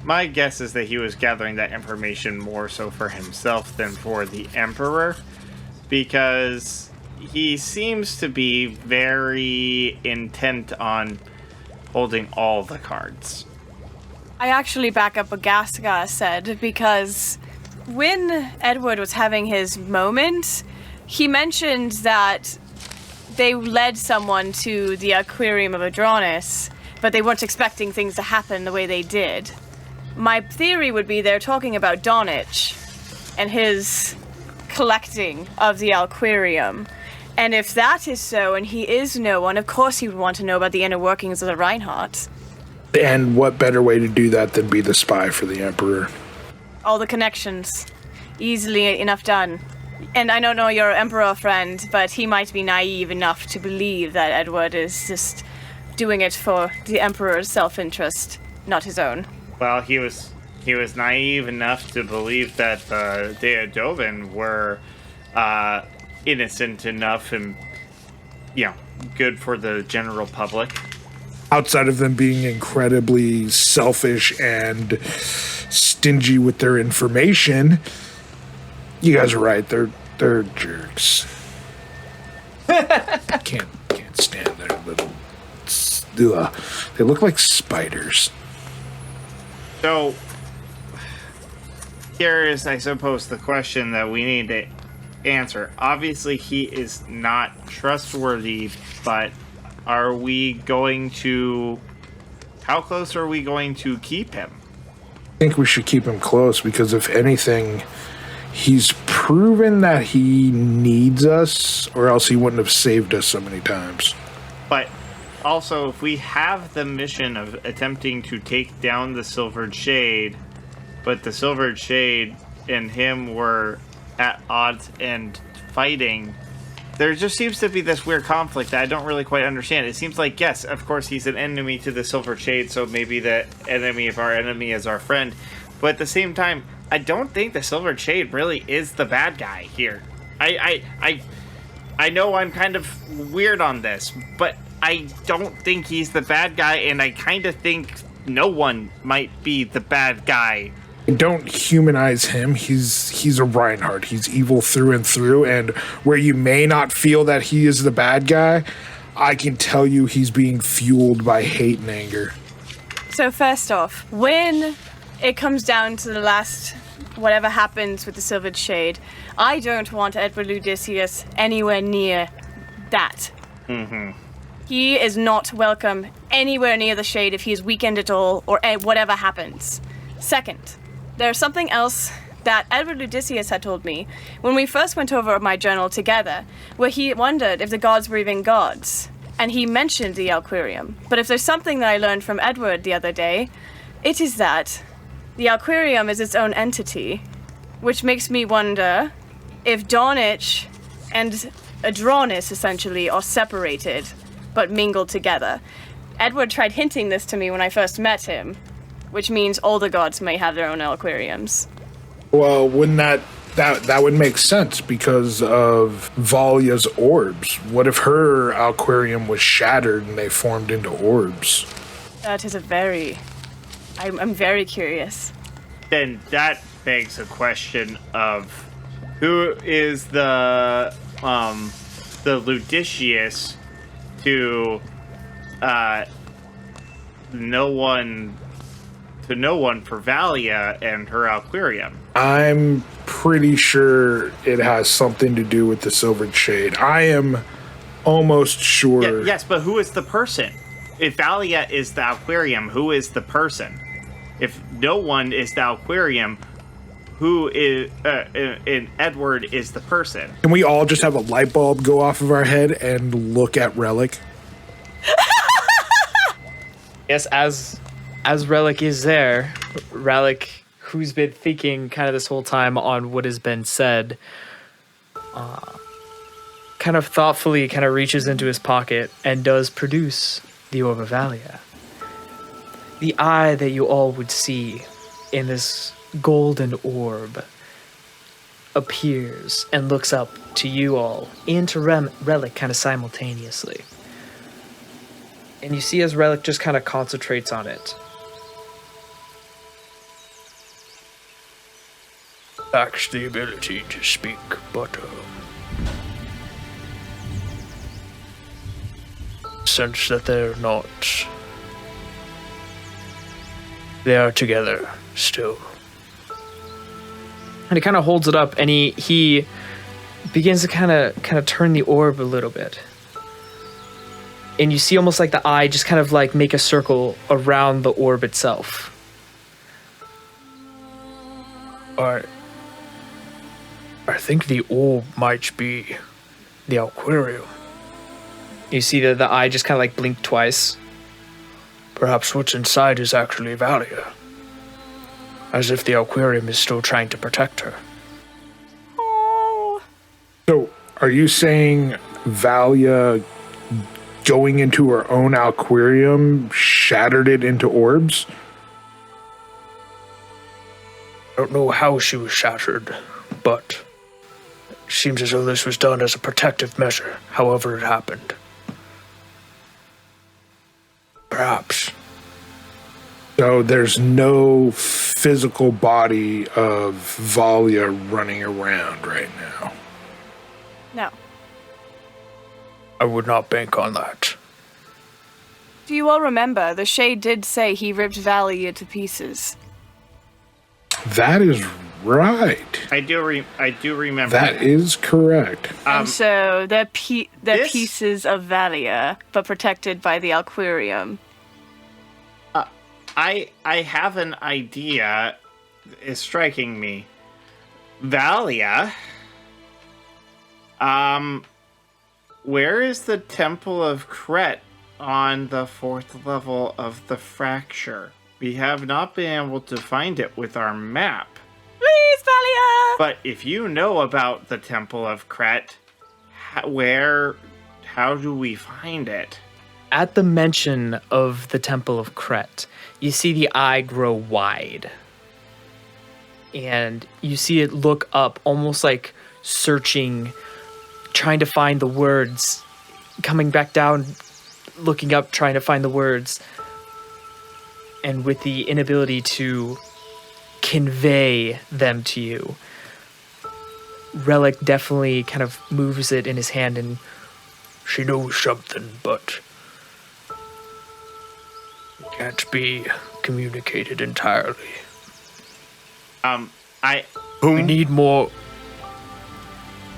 my guess is that he was gathering that information more so for himself than for the Emperor, because he seems to be very intent on holding all the cards. I actually back up what Gasga said, because when Edward was having his moment, he mentioned that they led someone to the Aquarium of Adronis, but they weren't expecting things to happen the way they did. My theory would be they're talking about Donich and his collecting of the Aquarium. And if that is so, and he is no one, of course he would want to know about the inner workings of the Reinhardt. And what better way to do that than be the spy for the Emperor? All the connections. Easily enough done. And I don't know your Emperor friend, but he might be naive enough to believe that Edward is just doing it for the Emperor's self-interest, not his own. Well, he was naive enough to believe that the Daedovan were innocent enough and, good for the general public. Outside of them being incredibly selfish and stingy with their information, you guys are right. They're jerks. Can't stand their little. Ugh. They look like spiders. So, here is, I suppose, the question that we need to answer. Obviously, he is not trustworthy, but are we going to... How close are we going to keep him? I think we should keep him close, because if anything, he's proven that he needs us, or else he wouldn't have saved us so many times. But also, if we have the mission of attempting to take down the Silvered Shade, but the Silvered Shade and him were at odds and fighting, there just seems to be this weird conflict that I don't really quite understand. It seems like, yes, of course, he's an enemy to the Silvered Shade, so maybe the enemy of our enemy is our friend. But at the same time, I don't think the Silvered Shade really is the bad guy here. I know I'm kind of weird on this, but I don't think he's the bad guy, and I kind of think no one might be the bad guy. Don't humanize him. He's a Reinhardt. He's evil through and through, and where you may not feel that he is the bad guy, I can tell you he's being fueled by hate and anger. So first off, when it comes down to the last whatever happens with the Silvered Shade, I don't want Edward Ludicius anywhere near that. He is not welcome anywhere near the Shade if he is weakened at all or whatever happens. Second, there's something else that Edward Ludicius had told me when we first went over my journal together, where he wondered if the gods were even gods. And he mentioned the Alquarium. But if there's something that I learned from Edward the other day, it is that the Alquarium is its own entity, which makes me wonder if Dornich and Adronis essentially are separated, but mingled together. Edward tried hinting this to me when I first met him, which means all the gods may have their own Alquariums. Well, wouldn't that would make sense because of Valia's orbs? What if her Alquarium was shattered and they formed into orbs? That is I'm very curious. Then that begs a question of who is the Ludicius to no one for Valia and her Alquarium. I'm pretty sure it has something to do with the Silvered Shade. I am almost sure. Yes, but who is the person? If Valia is the Alquarium, who is the person? If no one is the Alquarium, who is and Edward is the person? Can we all just have a light bulb go off of our head and look at Relic? Yes, as Relic is there, Relic, who's been thinking kind of this whole time on what has been said, kind of thoughtfully kind of reaches into his pocket and does produce the Orb of Valia. The eye that you all would see in this golden orb appears and looks up to you all and to Relic kind of simultaneously. And you see as Relic just kind of concentrates on it. Lacks the ability to speak, but sense that they are together still. And he kind of holds it up, and he begins to kind of turn the orb a little bit. And you see almost like the eye just kind of like make a circle around the orb itself. I think the orb might be the Alquarium. You see that the eye just kind of like blinked twice. Perhaps what's inside is actually Valia. As if the Alquarium is still trying to protect her. So, are you saying Valia going into her own Alquarium shattered it into orbs? I don't know how she was shattered, but it seems as though this was done as a protective measure, however it happened. Perhaps. So there's no physical body of Valia running around right now. No. I would not bank on that. Do you all remember, the Shade did say he ripped Valia to pieces. That is right. I do remember. That is correct. And so they're this- pieces of Valia, but protected by the Alquarium. I have an idea is striking me. Valia. Where is the Temple of Kret on the 4th level of the fracture? We have not been able to find it with our map. Please, Valia! But if you know about the Temple of Kret, how do we find it? At the mention of the Temple of Kret, you see the eye grow wide. And you see it look up, almost like searching, trying to find the words, coming back down, looking up, trying to find the words. And with the inability to convey them to you, Relic definitely kind of moves it in his hand, and She knows something, but can't be communicated entirely. We need more.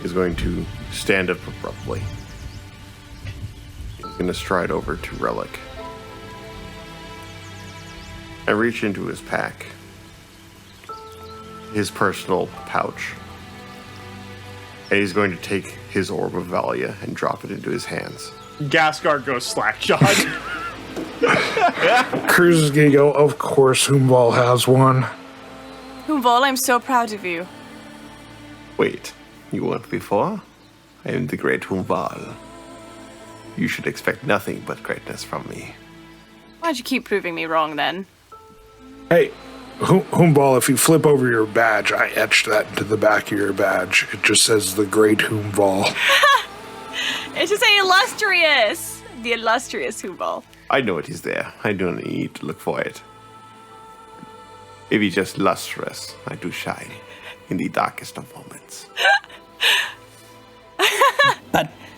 Is going to stand up abruptly. He's going to stride over to Relic and reach into his pack, his personal pouch, and he's going to take his Orb of Valia and drop it into his hands. Gaskar goes slack-jawed. Cruz is gonna go, of course, Humval has one. Humval, I'm so proud of you. Wait, you weren't before? I am the great Humval. You should expect nothing but greatness from me. Why'd you keep proving me wrong then? Hey, Humval, if you flip over your badge, I etched that into the back of your badge. It just says the great Humval. It should say illustrious! The illustrious Humval. I know it is there. I don't need to look for it. Maybe just lustrous. I do shine in the darkest of moments.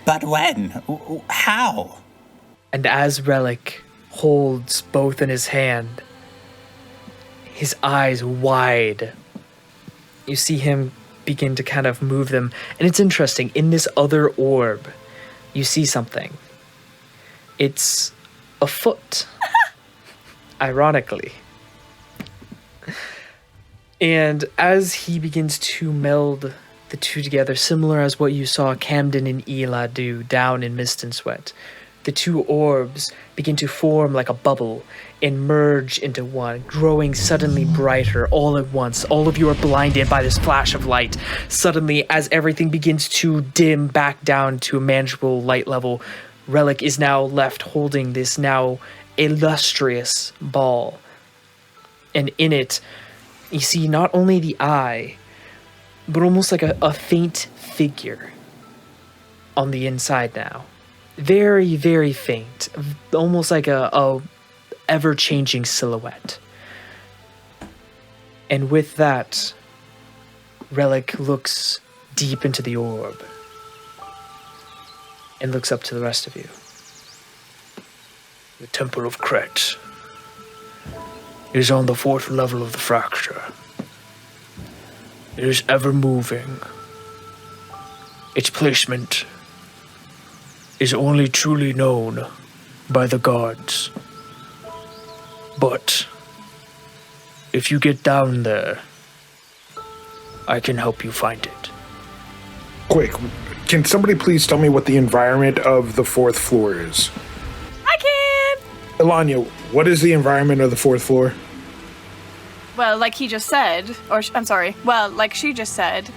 But when? How? And as Relic holds both in his hand, his eyes wide, you see him begin to kind of move them. And it's interesting, in this other orb, you see something. It's a foot. Ironically. And as he begins to meld the two together, similar as what you saw Camden and Ela do down in Mist and Sweat, the two orbs begin to form like a bubble and merge into one, growing suddenly brighter all at once. All of you are blinded by this flash of light. Suddenly, as everything begins to dim back down to a manageable light level, Relic is now left holding this now illustrious ball. And in it, you see not only the eye, but almost like a faint figure on the inside now. Very, very faint. Almost like a ever-changing silhouette. And with that, Relic looks deep into the orb and looks up to the rest of you. The Temple of Kret is on the 4th level of the fracture. It is ever moving. Its placement is only truly known by the gods. But if you get down there, I can help you find it. Quick, can somebody please tell me what the environment of the 4th floor is? I can! Elanya, what is the environment of the 4th floor? Well, like he just said, like she just said,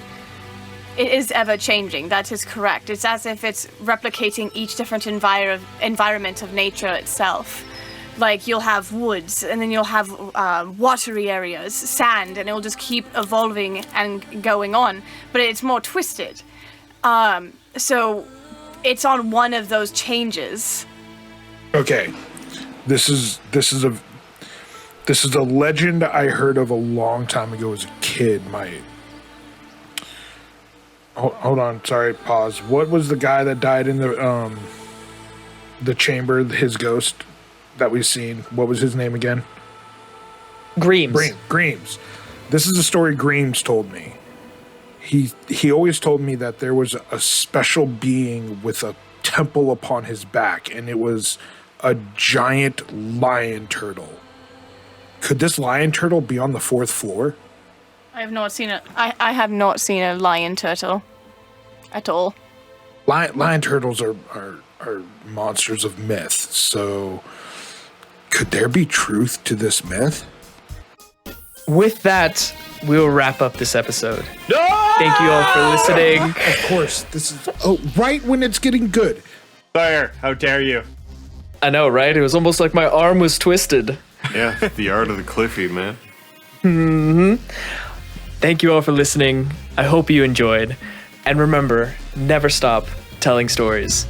it is ever changing. That is correct. It's as if it's replicating each different environment of nature itself. Like you'll have woods, and then you'll have watery areas, sand, and it'll just keep evolving and going on. But it's more twisted. So it's on one of those changes. Okay, this is a legend I heard of a long time ago as a kid. Hold on, sorry, pause. What was the guy that died in the chamber, his ghost that we've seen? What was his name again? Greaves. Greaves. This is a story Greaves told me. He always told me that there was a special being with a temple upon his back, and it was a giant lion turtle. Could this lion turtle be on the 4th floor? I have not seen it. I have not seen a lion turtle at all. Lion turtles are monsters of myth, so could there be truth to this myth? With that, we'll wrap up this episode. Thank you all for listening. Of course, this is right when it's getting good. Sire, how dare you? I know, right? It was almost like my arm was twisted. Yeah, the art of the Cliffy, man. Thank you all for listening. I hope you enjoyed. And remember, never stop telling stories.